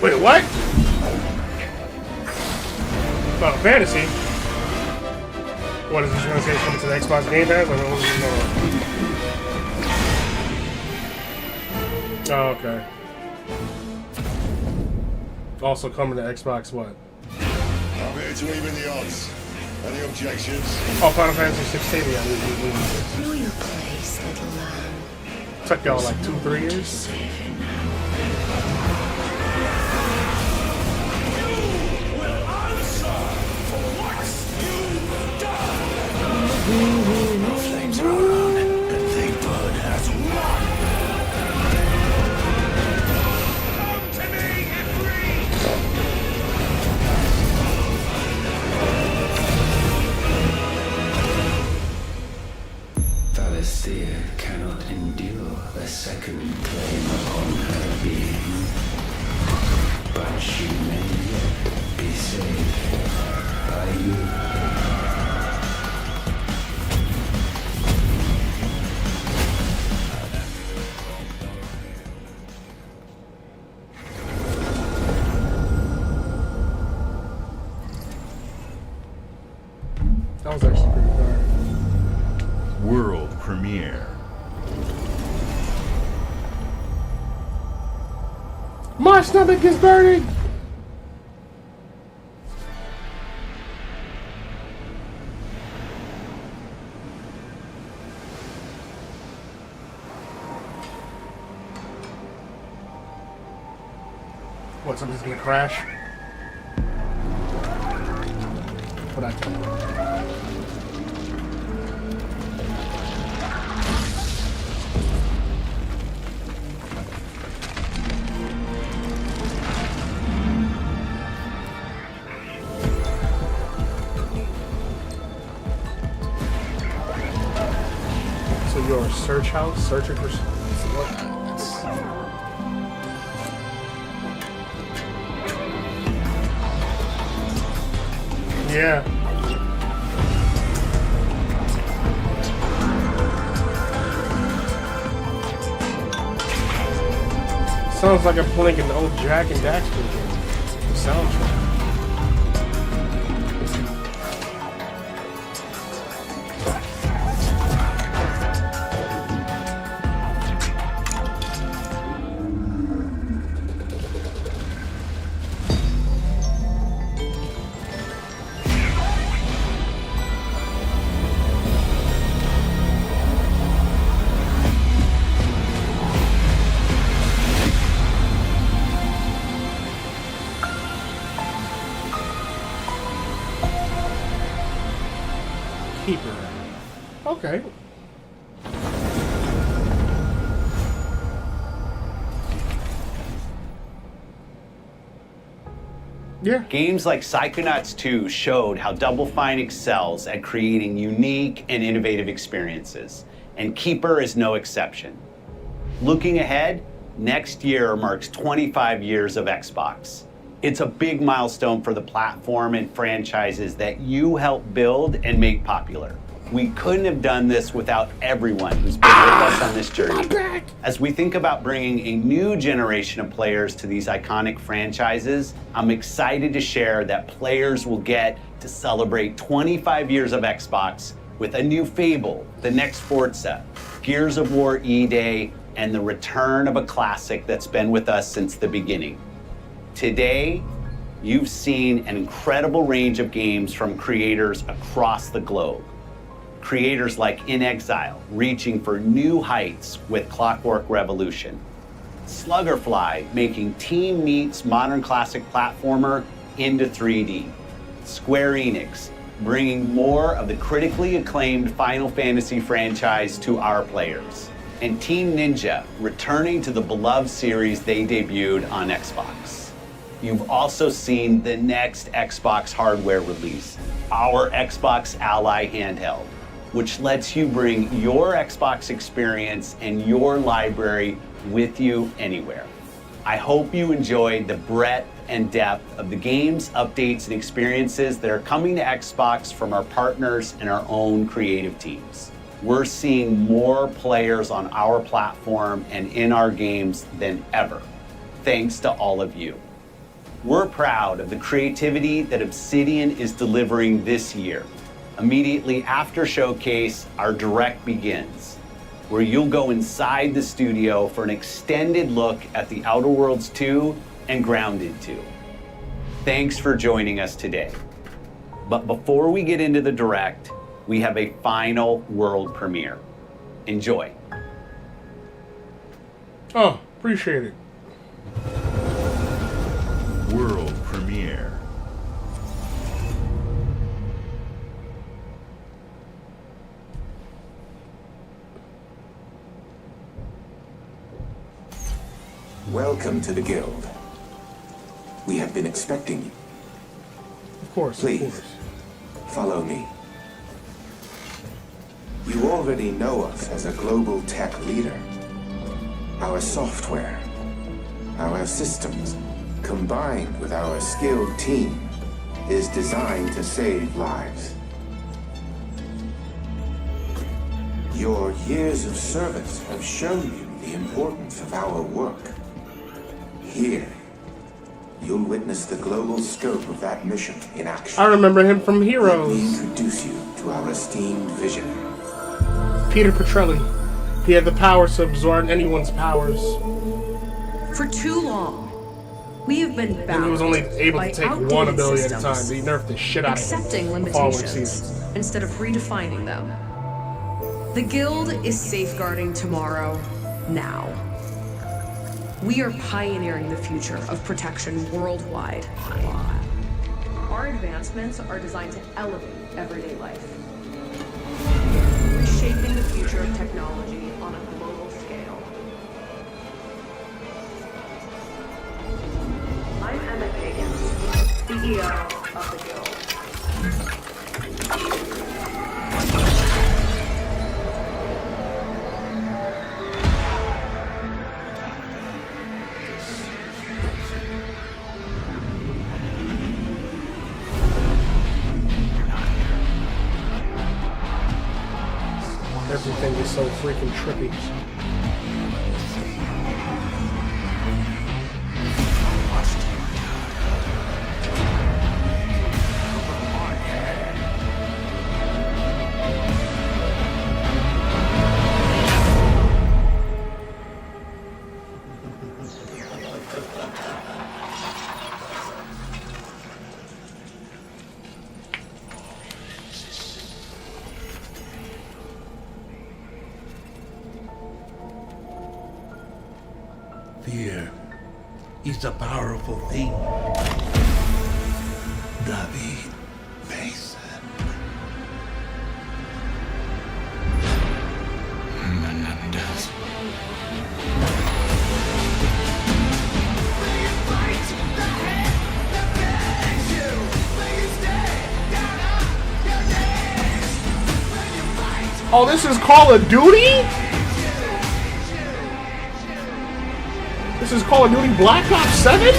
Wait, what? Final Fantasy? What is this going to say? It's coming to the Xbox Game Pass? I don't know. Oh, okay. Also coming to Xbox what? I'm here to even the odds. Any objections? Oh, Final Fantasy 16. Yeah, Know your place, little lamb. Took y'all like 2-3 years. Flames are on, and the bird has won. Come to me, Ifrit! Valisthea cannot endure a second claim upon her being, but she may yet be saved by you. That was actually pretty dark. World premiere. My stomach is burning! What, something's gonna crash? What I can do? So you're a search house? Searching for what? Yeah. Sounds like I'm playing an old Jack and Daxter game. The soundtrack. Keeper. Okay. Yeah. Games like Psychonauts 2 showed how Double Fine excels at creating unique and innovative experiences, and Keeper is no exception. Looking ahead, Next year marks 25 years of Xbox. It's a big milestone for the platform and franchises that you helped build and make popular. We couldn't have done this without everyone who's been with us on this journey. As we think about bringing a new generation of players to these iconic franchises, I'm excited to share that players will get to celebrate 25 years of Xbox with a new Fable, the next Forza, Gears of War E-Day, and the return of a classic that's been with us since the beginning. Today, you've seen an incredible range of games from creators across the globe. Creators like inXile, reaching for new heights with Clockwork Revolution. Sluggerfly, making Team Meat's modern classic platformer into 3D. Square Enix, bringing more of the critically acclaimed Final Fantasy franchise to our players. And Team Ninja, returning to the beloved series they debuted on Xbox. You've also seen the next Xbox hardware release, our Xbox Ally handheld, which lets you bring your Xbox experience and your library with you anywhere. I hope you enjoyed the breadth and depth of the games, updates, and experiences that are coming to Xbox from our partners and our own creative teams. We're seeing more players on our platform and in our games than ever, thanks to all of you. We're proud of the creativity that Obsidian is delivering this year. Immediately after Showcase, our Direct begins, where you'll go inside the studio for an extended look at The Outer Worlds 2 and Grounded 2. Thanks for joining us today. But before we get into the Direct, we have a final world premiere. Enjoy. Oh, appreciate it. World premiere. Welcome to the Guild. We have been expecting you. Of course, please, of course. Follow me. You already know us as a global tech leader. Our software, our systems, combined with our skilled team, is designed to save lives. Your years of service have shown you the importance of our work. Here, you'll witness the global scope of that mission in action. I remember him from Heroes. Let me introduce you to our esteemed visionary. Peter Petrelli. He had the power to absorb anyone's powers. For too long, we have been bound and he was only able to take one ability at a time. Systems, he nerfed the shit out of him. accepting limitations instead of redefining them. The Guild is safeguarding tomorrow, now. We are pioneering the future of protection worldwide. Our advancements are designed to elevate everyday life, reshaping the future of technology on a global scale. I'm Emma Kagan, CEO of the Guild. Everything is so freaking trippy. Fear is a powerful thing. David Mason. Menendez. Oh, this is Call of Duty? This is Call of Duty Black Ops 7?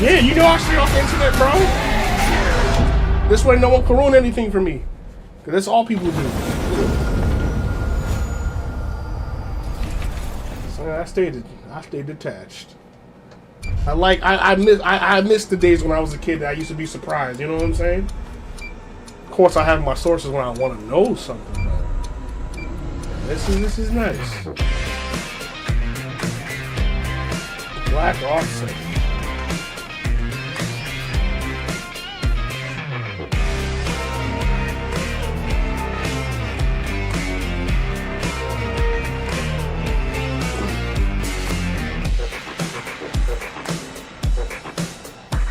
Yeah, you know I stay off the internet, bro. This way no one can ruin anything for me. Because that's all people do. So yeah, I stayed detached. I miss the days when I was a kid that I used to be surprised, you know what I'm saying? Of course I have my sources when I want to know something, but this is nice. Black Ops 7.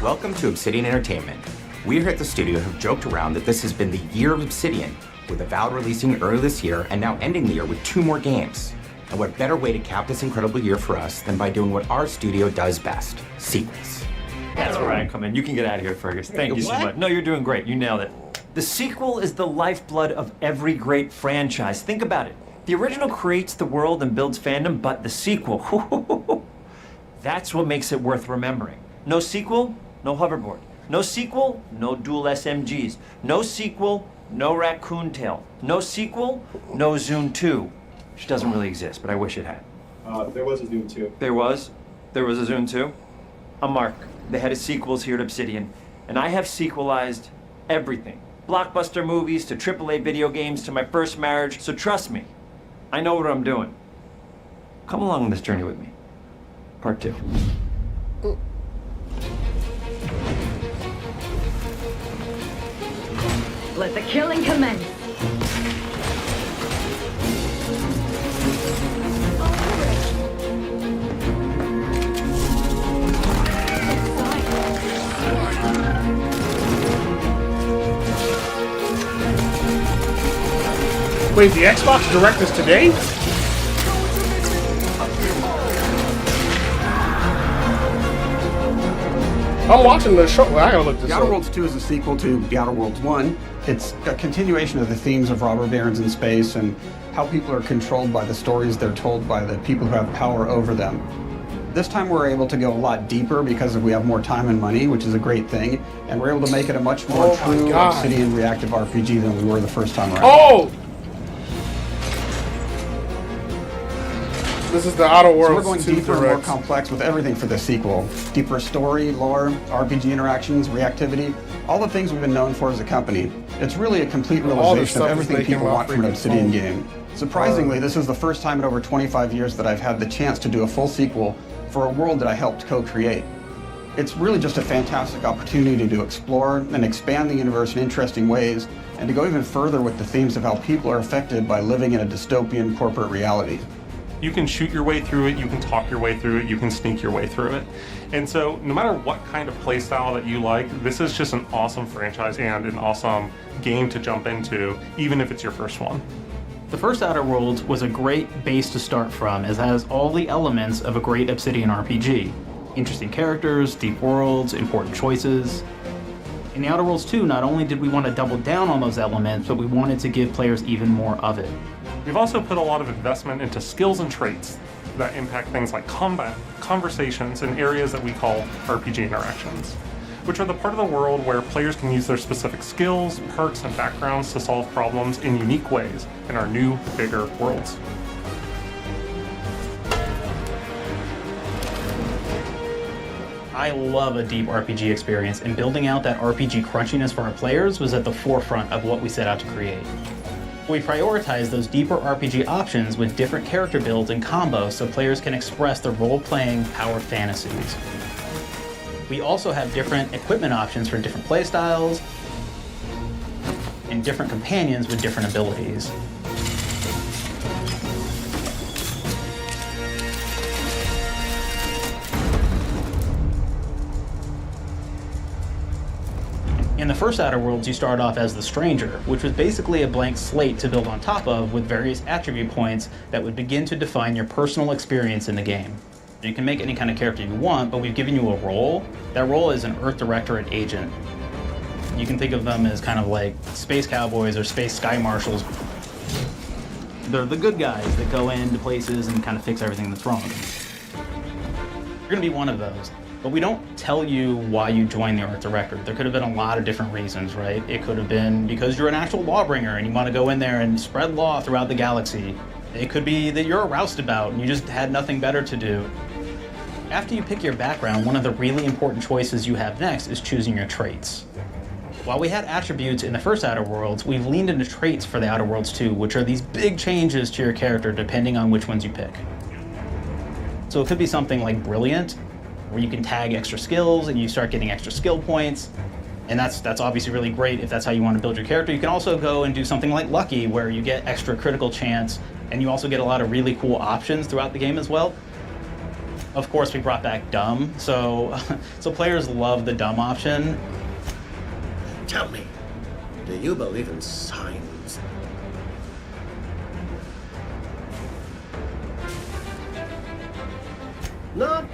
Welcome to Obsidian Entertainment. We here at the studio have joked around that this has been the year of Obsidian, with Avowed releasing early this year and now ending the year with 2 more games. And what better way to cap this incredible year for us than by doing what our studio does best, sequels. That's where I come in. You can get out of here, Fergus. Thank you so much. No, you're doing great. You nailed it. The sequel is the lifeblood of every great franchise. Think about it. The original creates the world and builds fandom, but the sequel, that's what makes it worth remembering. No sequel, no hoverboard. No sequel, no dual SMGs. No sequel, no Raccoon Tail. No sequel, no Zune 2. Which doesn't really exist, but I wish it had. There was a Zune 2. There was? There was a Zune 2? I'm Mark, the head of sequels here at Obsidian, and I have sequelized everything. Blockbuster movies to AAA video games to my first marriage, so trust me, I know what I'm doing. Come along on this journey with me. Part 2. Let the killing commence. Wait, the Xbox Direct is today? I'm watching the show. Well, I gotta look this The up. Outer Worlds 2 is a sequel to The Outer Worlds 1. It's a continuation of the themes of robber barons in space and how people are controlled by the stories they're told by the people who have power over them. This time we're able to go a lot deeper because we have more time and money, which is a great thing, and we're able to make it a much more true Obsidian reactive RPG than we were the first time around. Oh! This is the Outer Worlds. So we're going 2 deeper and Direct. more complex with everything for this sequel. Deeper story, lore, RPG interactions, reactivity, all the things we've been known for as a company. It's really a complete All this realization of stuff is everything making people my want from an freaking Obsidian phone. game. Surprisingly, this is the first time in over 25 years that I've had the chance to do a full sequel for a world that I helped co-create. It's really just a fantastic opportunity to explore and expand the universe in interesting ways, and to go even further with the themes of how people are affected by living in a dystopian corporate reality. You can shoot your way through it, you can talk your way through it, you can sneak your way through it. And so no matter what kind of playstyle that you like, this is just an awesome franchise and an awesome game to jump into, even if it's your first one. The first Outer Worlds was a great base to start from, as it has all the elements of a great Obsidian RPG. Interesting characters, deep worlds, important choices. In the Outer Worlds 2, not only did we want to double down on those elements, but we wanted to give players even more of it. We've also put a lot of investment into skills and traits that impact things like combat, conversations, and areas that we call RPG interactions, which are the part of the world where players can use their specific skills, perks, and backgrounds to solve problems in unique ways in our new, bigger worlds. I love a deep RPG experience, and building out that RPG crunchiness for our players was at the forefront of what we set out to create. We prioritize those deeper RPG options with different character builds and combos so players can express their role-playing power fantasies. We also have different equipment options for different playstyles and different companions with different abilities. In the first Outer Worlds, you start off as the Stranger, which was basically a blank slate to build on top of with various attribute points that would begin to define your personal experience in the game. You can make any kind of character you want, but we've given you a role. That role is an Earth Directorate agent. You can think of them as kind of like space cowboys or space sky marshals. They're the good guys that go into places and kind of fix everything that's wrong. You're gonna be one of those. But we don't tell you why you joined the Art Directorate. There could have been a lot of different reasons, right? It could have been because you're an actual lawbringer and you want to go in there and spread law throughout the galaxy. It could be that you're a roustabout and you just had nothing better to do. After you pick your background, one of the really important choices you have next is choosing your traits. While we had attributes in the first Outer Worlds, we've leaned into traits for the Outer Worlds too, which are these big changes to your character depending on which ones you pick. So it could be something like Brilliant, where you can tag extra skills and you start getting extra skill points. And that's obviously really great if that's how you want to build your character. You can also go and do something like Lucky, where you get extra critical chance and you also get a lot of really cool options throughout the game as well. Of course, we brought back Dumb, so players love the Dumb option. Tell me, do you believe in signs? Not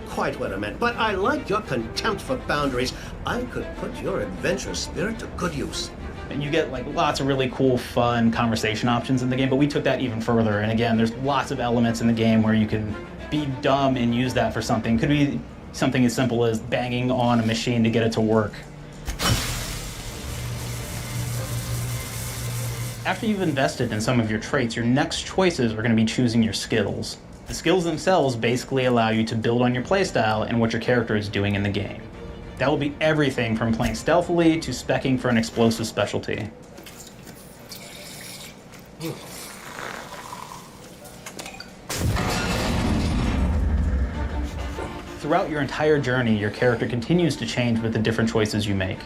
quite what I meant, but I like your contempt for boundaries. I could put your adventurous spirit to good use. And you get like lots of really cool, fun conversation options in the game, but we took that even further. And again, there's lots of elements in the game where you can be dumb and use that for something. Could be something as simple as banging on a machine to get it to work. After you've invested in some of your traits, your next choices are going to be choosing your skills. The skills themselves basically allow you to build on your playstyle and what your character is doing in the game. That will be everything from playing stealthily to speccing for an explosive specialty. Throughout your entire journey, your character continues to change with the different choices you make.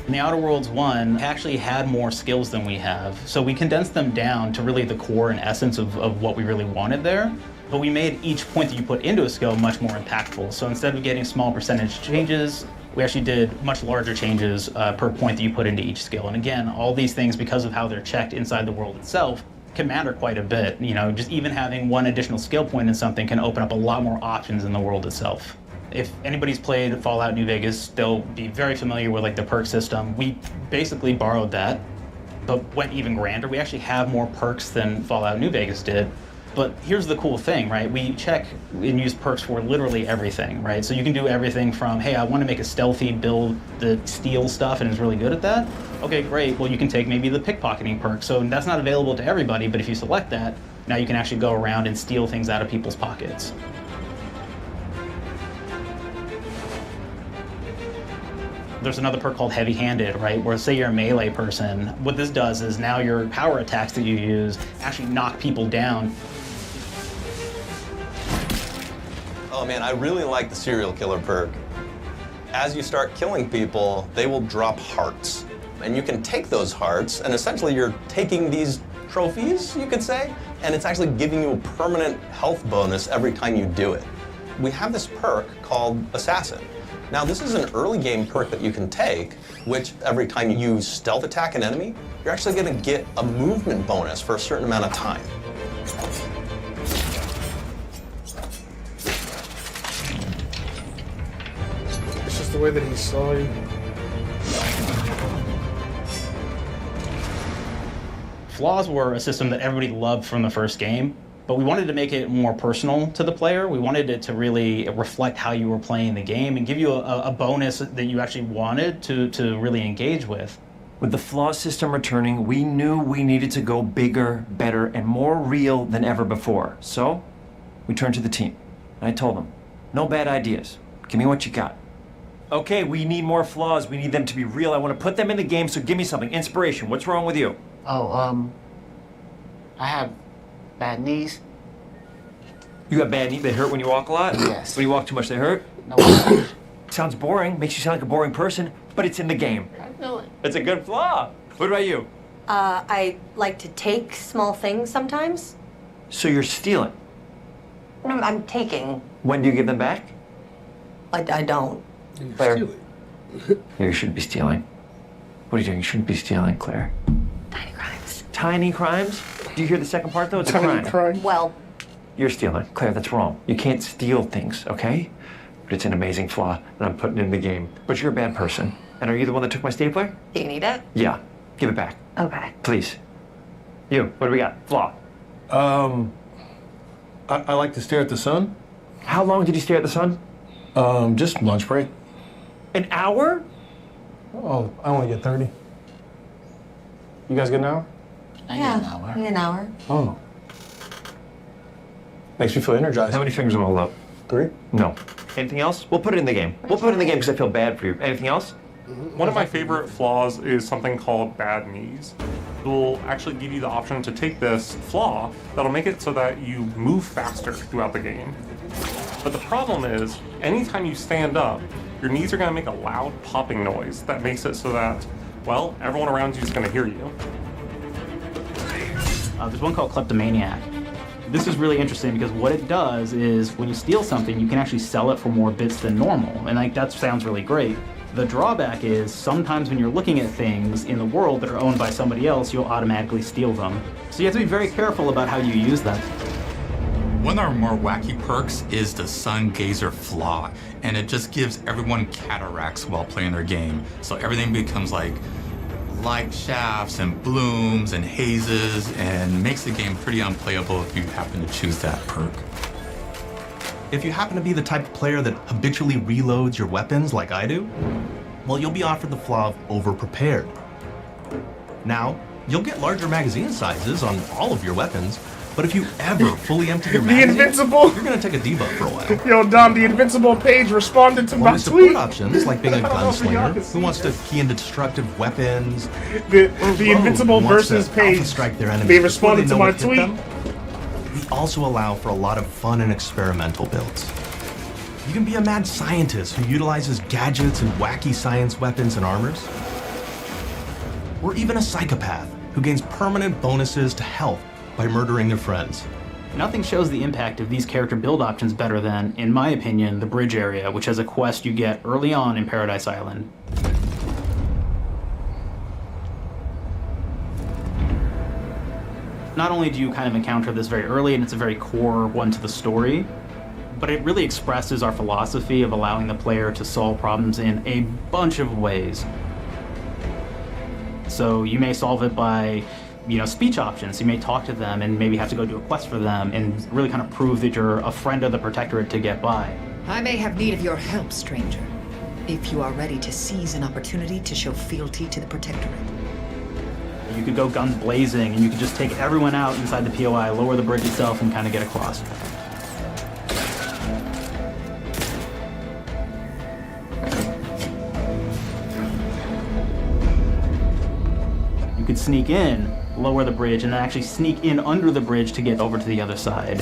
In the Outer Worlds 1, actually had more skills than we have, so we condensed them down to really the core and essence of what we really wanted there. But we made each point that you put into a skill much more impactful. So instead of getting small percentage changes, we actually did much larger changes per point that you put into each skill. And again, all these things, because of how they're checked inside the world itself, can matter quite a bit. You know, just even having one additional skill point in something can open up a lot more options in the world itself. If anybody's played Fallout New Vegas, they'll be very familiar with like the perk system. We basically borrowed that, but went even grander. We actually have more perks than Fallout New Vegas did. But here's the cool thing, right? We check and use perks for literally everything, right? So you can do everything from, hey, I want to make a stealthy build that steals stuff and is really good at that. Okay, great. Well, you can take maybe the pickpocketing perk. So that's not available to everybody, but if you select that, now you can actually go around and steal things out of people's pockets. There's another perk called Heavy Handed, right? Where say you're a melee person, what this does is now your power attacks that you use actually knock people down. Oh man, I really like the serial killer perk. As you start killing people, they will drop hearts. And you can take those hearts, and essentially you're taking these trophies, you could say, and it's actually giving you a permanent health bonus every time you do it. We have this perk called Assassin. Now, this is an early game perk that you can take, which every time you stealth attack an enemy, you're actually going to get a movement bonus for a certain amount of time. It's just the way that he saw you. Flaws were a system that everybody loved from the first game. But we wanted to make it more personal to the player. We wanted it to really reflect how you were playing the game and give you a bonus that you actually wanted to really engage with. With the flaw system returning, we knew we needed to go bigger, better, and more real than ever before. So, we turned to the team. And I told them, no bad ideas. Give me what you got. Okay, we need more flaws. We need them to be real. I want to put them in the game, so give me something. Inspiration. What's wrong with you? Oh, I have bad knees. You got bad knees? They hurt when you walk a lot? Yes. When you walk too much, they hurt? No. Sounds boring. Makes you sound like a boring person, but it's in the game. I know it. It's a good flaw. What about you? I like to take small things sometimes. So you're stealing? No, I'm taking. When do you give them back? I don't. Claire. Yeah, you shouldn't be stealing. What are you doing? You shouldn't be stealing, Claire. Tiny crimes. Tiny crimes? Do you hear the second part, though? It's a crime. Well, You're stealing. Claire, that's wrong. You can't steal things, okay? but it's an amazing flaw that I'm putting in the game. But you're a bad person. And are you the one that took my stapler? Do you need it? Yeah. Give it back. Okay. Please. You, what do we got? Flaw. I like to stare at the sun. How long did you stare at the sun? Just lunch break. An hour? Oh, I only get 30. You guys get an hour? I get an hour. Oh. Makes me feel energized. How many fingers am I hold up? 3. No. Anything else? We'll put it in the game. We'll put it in the game because I feel bad for you. Anything else? One of my favorite flaws is something called bad knees. It will actually give you the option to take this flaw that'll make it so that you move faster throughout the game. But the problem is, anytime you stand up, your knees are going to make a loud popping noise that makes it so that, well, everyone around you is going to hear you. There's one called Kleptomaniac. This is really interesting because what it does is when you steal something, you can actually sell it for more bits than normal. And like that sounds really great. The drawback is sometimes when you're looking at things in the world that are owned by somebody else, you'll automatically steal them. So you have to be very careful about how you use them. One of our more wacky perks is the Sun Gazer Flaw, and it just gives everyone cataracts while playing their game. So everything becomes like light shafts and blooms and hazes, and makes the game pretty unplayable if you happen to choose that perk. If you happen to be the type of player that habitually reloads your weapons like I do, well, you'll be offered the flaw of over-prepared. Now, you'll get larger magazine sizes on all of your weapons, but if you ever fully empty your magazine, Invincible. you're gonna take a debuff for a while. Yo, Dom, the Invincible page responded to Well, my there's tweet. support options like being a gunslinger who wants to key into destructive weapons. The Rogue Invincible who wants versus to page. alpha strike their enemies They before responded to know my what hit tweet. them. We also allow for a lot of fun and experimental builds. You can be a mad scientist who utilizes gadgets and wacky science weapons and armors. Or even a psychopath who gains permanent bonuses to health by murdering their friends. Nothing shows the impact of these character build options better than, in my opinion, the bridge area, which has a quest you get early on in Paradise Island. Not only do you kind of encounter this very early, and it's a very core one to the story, but it really expresses our philosophy of allowing the player to solve problems in a bunch of ways. So you may solve it by, speech options. You may talk to them and maybe have to go do a quest for them and really kind of prove that you're a friend of the Protectorate to get by. I may have need of your help, stranger, if you are ready to seize an opportunity to show fealty to the Protectorate. You could go guns blazing and you could just take everyone out inside the POI, lower the bridge itself, and kind of get across. You could sneak in, lower the bridge, and then actually sneak in under the bridge to get over to the other side.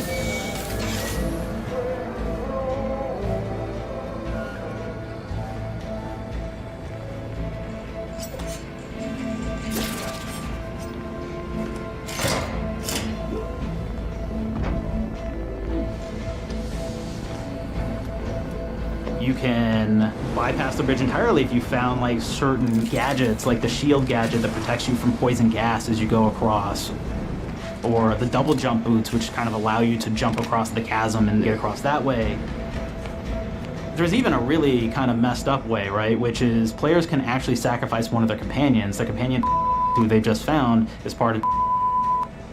You can bypass the bridge entirely if you found like certain gadgets, like the shield gadget that protects you from poison gas as you go across, or the double jump boots, which kind of allow you to jump across the chasm and get across that way. There's even a really kind of messed up way, right? Which is players can actually sacrifice one of their companions. The companion who they just found is part of.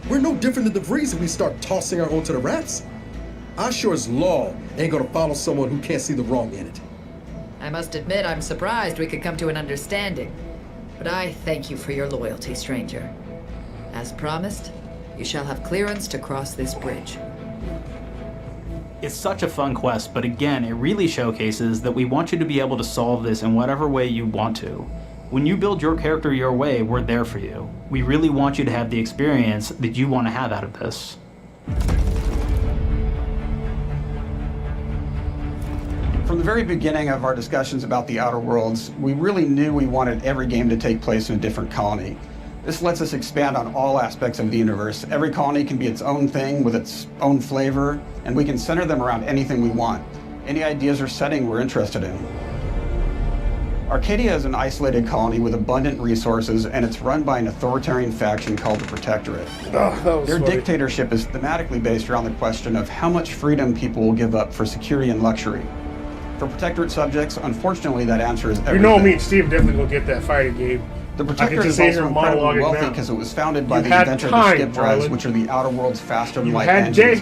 We're no different than the Vrees if we start tossing our own to the rats. I sure as law ain't gonna follow someone who can't see the wrong in it. I must admit I'm surprised we could come to an understanding. But I thank you for your loyalty, stranger. As promised, you shall have clearance to cross this bridge. It's such a fun quest, but again, it really showcases that we want you to be able to solve this in whatever way you want to. When you build your character your way, we're there for you. We really want you to have the experience that you want to have out of this. From the very beginning of our discussions about the Outer Worlds, we really knew we wanted every game to take place in a different colony. This lets us expand on all aspects of the universe. Every colony can be its own thing with its own flavor, and we can center them around anything we want. Any ideas or setting we're interested in. Arcadia is an isolated colony with abundant resources, and it's run by an authoritarian faction called the Protectorate. Their dictatorship is thematically based around the question of how much freedom people will give up for security and luxury. For Protectorate subjects, unfortunately, that answer is You everything. know me and Steve definitely gonna get that fighting game. The I can Protectorate just is sit also here incredibly monologuing wealthy now. because it was founded by You the had inventor of time, the skip drives, Marlon. which are the outer world's faster You light had engines.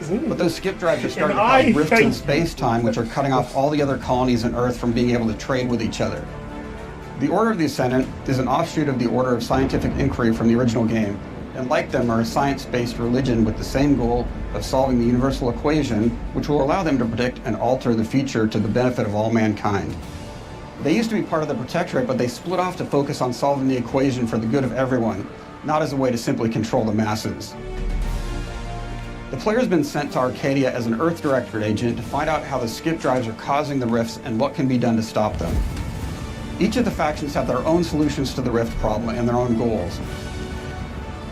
Jay. But those skip drives are starting to And I cause rifts in thank- space-time, which are cutting off all the other colonies on Earth from being able to trade with each other. The Order of the Ascendant is an offshoot of the Order of Scientific Inquiry from the original game, and like them are a science-based religion with the same goal of solving the universal equation, which will allow them to predict and alter the future to the benefit of all mankind. They used to be part of the Protectorate, but they split off to focus on solving the equation for the good of everyone, not as a way to simply control the masses. The player's been sent to Arcadia as an Earth Directorate agent to find out how the skip drives are causing the rifts and what can be done to stop them. Each of the factions have their own solutions to the rift problem and their own goals.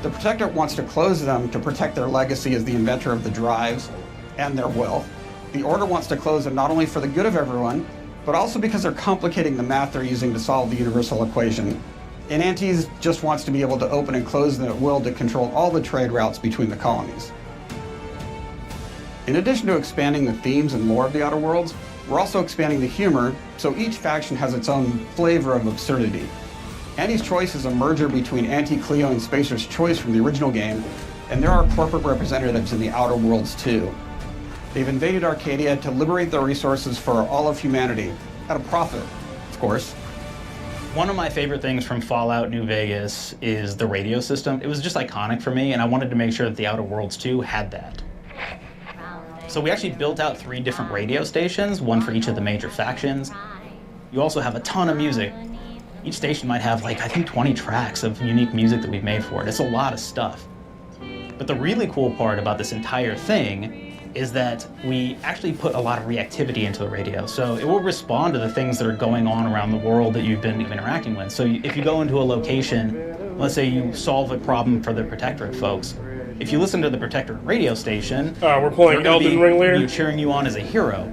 The Protectorate wants to close them to protect their legacy as the inventor of the drives and their wealth. The Order wants to close them not only for the good of everyone, but also because they're complicating the math they're using to solve the universal equation. And Antes just wants to be able to open and close them at will to control all the trade routes between the colonies. In addition to expanding the themes and lore of the Outer Worlds, we're also expanding the humor, so each faction has its own flavor of absurdity. Anti's Choice is a merger between Anti-Cleo and Spacer's Choice from the original game, and there are corporate representatives in the Outer Worlds too. They've invaded Arcadia to liberate their resources for all of humanity, at a profit, of course. One of my favorite things from Fallout New Vegas is the radio system. It was just iconic for me, and I wanted to make sure that the Outer Worlds 2 had that. So we actually built out 3 different radio stations, one for each of the major factions. You also have a ton of music. Each station might have, like, I think 20 tracks of unique music that we've made for it. It's a lot of stuff. But the really cool part about this entire thing is that we actually put a lot of reactivity into the radio. So it will respond to the things that are going on around the world that you've been interacting with. So if you go into a location, let's say you solve a problem for the Protectorate folks, if you listen to the Protectorate radio station, we're playing Elden Ring later? cheering you on as a hero.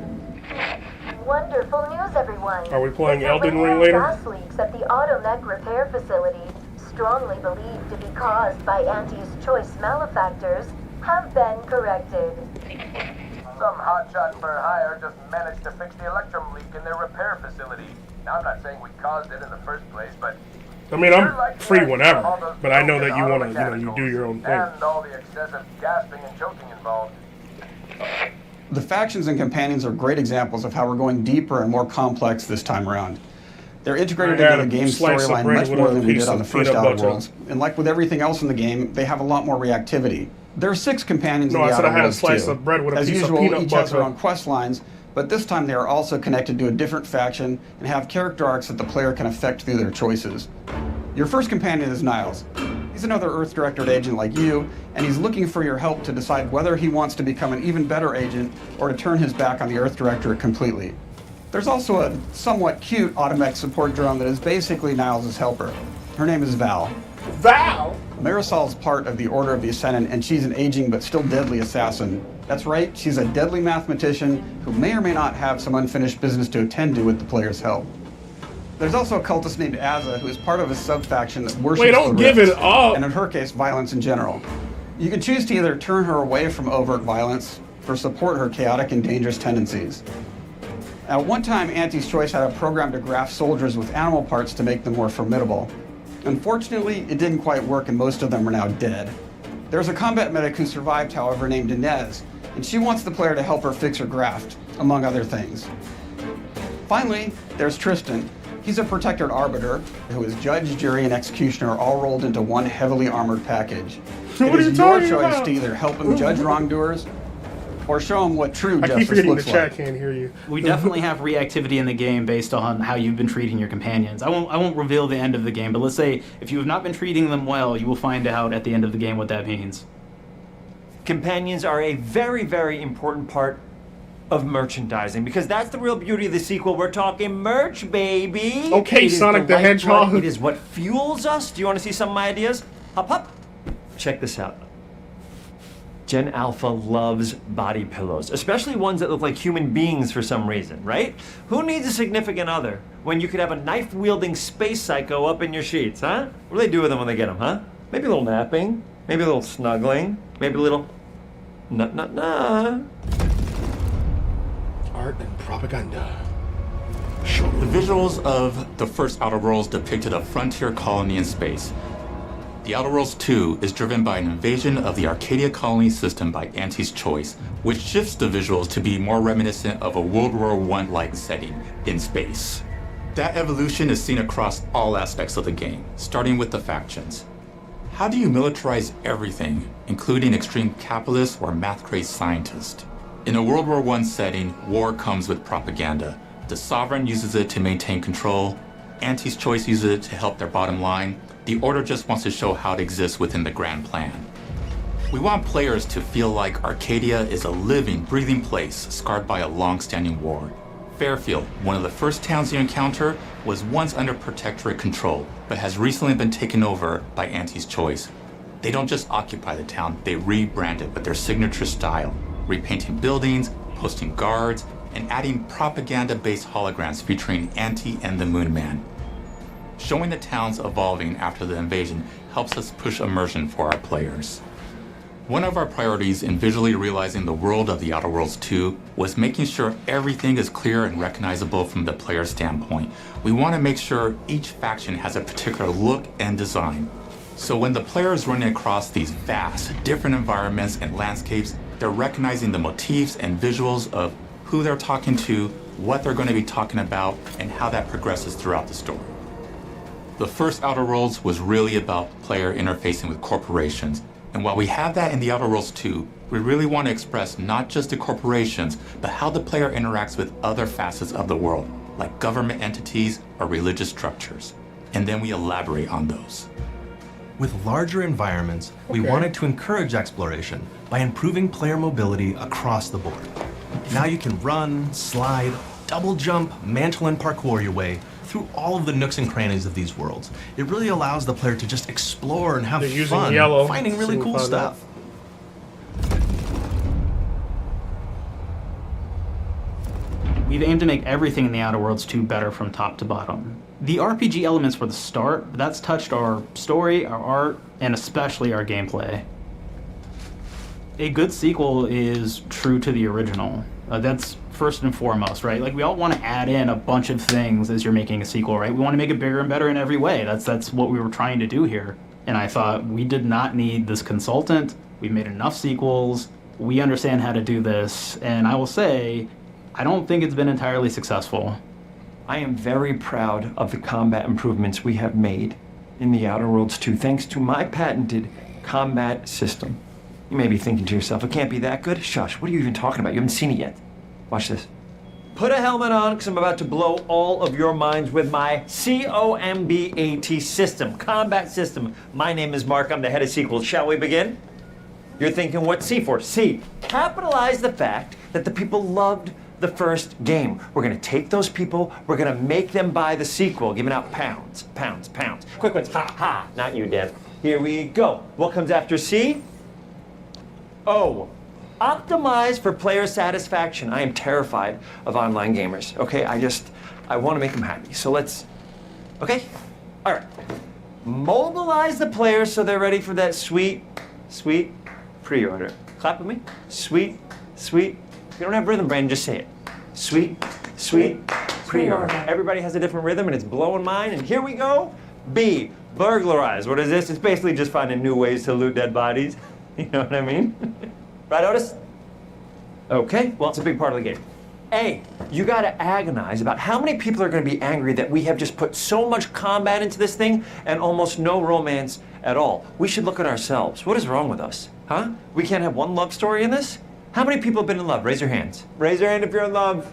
Wonderful news, everyone. Are we playing Elden Severe Ring later? Gas leaks at the Automech repair facility, strongly believed to be caused by Anti's Choice malefactors, have been corrected. Some hotshot for hire just managed to fix the electrum leak in their repair facility. Now, I'm not saying we caused it in the first place, but I mean, I'm free whenever, but I know that you want to, you do your own thing. and all the excessive gasping and choking involved. The factions and companions are great examples of how we're going deeper and more complex this time around. They're integrated I had into the a game's slice of storyline bread much with more a than we piece did on the of first peanut Outer butter. Worlds. And like with everything else in the game, they have a lot more reactivity. There are 6 companions No, in the I said Outer I had a Worlds slice too. of bread with a As piece of usual, peanut each has butter. their own quest lines, but this time they are also connected to a different faction and have character arcs that the player can affect through their choices. Your first companion is Niles. He's another Earth Directorate agent like you, and he's looking for your help to decide whether he wants to become an even better agent or to turn his back on the Earth Directorate completely. There's also a somewhat cute Automech support drone that is basically Niles' helper. Her name is Val. Val? Marisol's part of the Order of the Ascendant, and she's an aging but still deadly assassin. That's right, she's a deadly mathematician who may or may not have some unfinished business to attend to with the player's help. There's also a cultist named Azza who is part of a sub-faction that worships Wait, don't the give rifts, it up! and in her case, violence in general. You can choose to either turn her away from overt violence or support her chaotic and dangerous tendencies. At one time, Anti's Choice had a program to graft soldiers with animal parts to make them more formidable. Unfortunately, it didn't quite work and most of them are now dead. There's a combat medic who survived, however, named Inez, and she wants the player to help her fix her graft, among other things. Finally, there's Tristan. He's a protected arbiter who is judge, jury, and executioner all rolled into one heavily armored package. What It are is you your talking choice about? to either help him judge wrongdoers or show him what true I keep justice forgetting the looks chat like. can't hear you. We definitely have reactivity in the game based on how you've been treating your companions. I won't reveal the end of the game, but let's say if you have not been treating them well, you will find out at the end of the game what that means. Companions are a very, very important part of merchandising because that's the real beauty of the sequel. We're talking merch, baby. Okay, It is Sonic the lifeblood. Hedgehog. It is what fuels us. Do you want to see some of my ideas? Hop, hop. Check this out. Gen Alpha loves body pillows, especially ones that look like human beings for some reason, right? Who needs a significant other when you could have a knife-wielding space psycho up in your sheets, huh? What do they do with them when they get them, huh? Maybe a little napping, maybe a little snuggling, maybe a little nut. art and propaganda. The visuals of the first Outer Worlds depicted a frontier colony in space. The Outer Worlds 2 is driven by an invasion of the Arcadia colony system by Auntie's Choice, which shifts the visuals to be more reminiscent of a World War I-like setting in space. That evolution is seen across all aspects of the game, starting with the factions. How do you militarize everything, including extreme capitalists or math-crazed scientists? In a World War I setting, war comes with propaganda. The Sovereign uses it to maintain control, Auntie's Choice uses it to help their bottom line, the Order just wants to show how it exists within the grand plan. We want players to feel like Arcadia is a living, breathing place scarred by a long-standing war. Fairfield, one of the first towns you encounter, was once under Protectorate control, but has recently been taken over by Auntie's Choice. They don't just occupy the town, they rebrand it with their signature style, repainting buildings, posting guards, and adding propaganda-based holograms featuring Auntie and the Moon Man. Showing the towns evolving after the invasion helps us push immersion for our players. One of our priorities in visually realizing the world of the Outer Worlds 2 was making sure everything is clear and recognizable from the player standpoint. We want to make sure each faction has a particular look and design. So when the player is running across these vast, different environments and landscapes, they're recognizing the motifs and visuals of who they're talking to, what they're going to be talking about, and how that progresses throughout the story. The first Outer Worlds was really about player interfacing with corporations. And while we have that in the Outer Worlds 2, we really want to express not just the corporations, but how the player interacts with other facets of the world, like government entities or religious structures. And then we elaborate on those. With larger environments, we wanted to encourage exploration by improving player mobility across the board. Now you can run, slide, double jump, mantle and parkour your way through all of the nooks and crannies of these worlds. It really allows the player to just explore and have fun, finding really cool stuff. We've aimed to make everything in the Outer Worlds 2 better from top to bottom. The RPG elements were the start, but that's touched our story, our art, and especially our gameplay. A good sequel is true to the original. That's first and foremost, right? Like, we all want to add in a bunch of things as you're making a sequel, right? We want to make it bigger and better in every way. That's what we were trying to do here. And I thought, we did not need this consultant. We made enough sequels. We understand how to do this. And I will say, I don't think it's been entirely successful. I am very proud of the combat improvements we have made in the Outer Worlds 2, thanks to my patented combat system. You may be thinking to yourself, it can't be that good. Shush, what are you even talking about? You haven't seen it yet. Watch this. Put a helmet on, because I'm about to blow all of your minds with my COMBAT system, combat system. My name is Mark, I'm the head of sequels. Shall we begin? You're thinking, what's C for? C, capitalize the fact that the people loved the first game. We're gonna take those people, we're gonna make them buy the sequel, giving out pounds, pounds, pounds. Quick ones, ha, ha, not you, Dan. Here we go. What comes after C? O, optimize for player satisfaction. I am terrified of online gamers, okay? I wanna make them happy, so let's, okay? All right. Mobilize the players so they're ready for that sweet, sweet pre-order. Clap with me. Sweet, sweet. If you don't have rhythm, Brandon, just say it. Sweet, sweet pre-order. Everybody has a different rhythm, and it's blowing mine. And here we go. B, burglarize. What is this? It's basically just finding new ways to loot dead bodies. You know what I mean? Right, Otis? Okay, well, it's a big part of the game. A, you gotta agonize about how many people are gonna be angry that we have just put so much combat into this thing and almost no romance at all. We should look at ourselves. What is wrong with us? Huh? We can't have one love story in this? How many people have been in love? Raise your hands. Raise your hand if you're in love.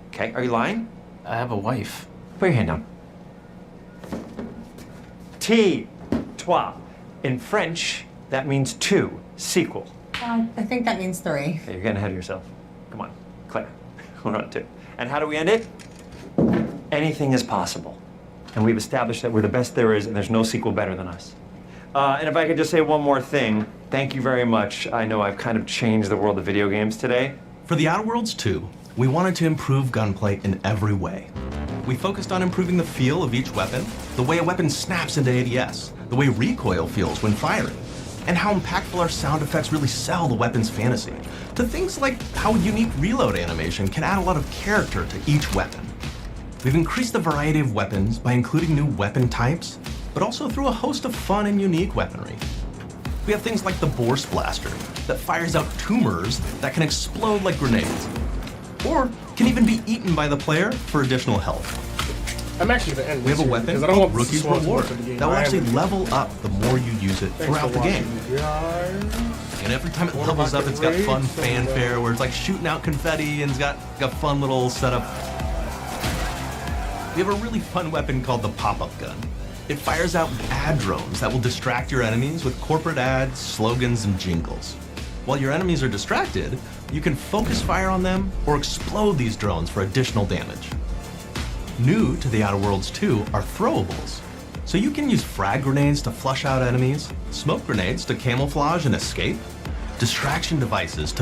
Okay, are you lying? I have a wife. Put your hand down. T, toi. In French, that means two, sequel. I think that means 3. Okay, you're getting ahead of yourself. Come on, Claire. We're on 2. And how do we end it? Anything is possible. And we've established that we're the best there is, and there's no sequel better than us. And if I could just say one more thing, thank you very much. I know I've kind of changed the world of video games today. For the Outer Worlds 2, we wanted to improve gunplay in every way. We focused on improving the feel of each weapon, the way a weapon snaps into ADS, the way recoil feels when firing, and how impactful our sound effects really sell the weapon's fantasy, to things like how unique reload animation can add a lot of character to each weapon. We've increased the variety of weapons by including new weapon types, but also through a host of fun and unique weaponry. We have things like the Borscht Blaster that fires out tumors that can explode like grenades, or can even be eaten by the player for additional health. I'm actually gonna end We have a this weapon because I don't want called this to Rookie's swell too Reward much of the game. that will I am actually gonna- level up the more you use it Thanks throughout for the game. watching, guys. And every time it What levels about up, the it's got fun raids? fanfare where it's like shooting out confetti and it's got a fun little setup. We have a really fun weapon called the pop-up gun. It fires out ad drones that will distract your enemies with corporate ads, slogans, and jingles. While your enemies are distracted, you can focus fire on them or explode these drones for additional damage. New to The Outer Worlds 2 are throwables. So you can use frag grenades to flush out enemies, smoke grenades to camouflage and escape, distraction devices to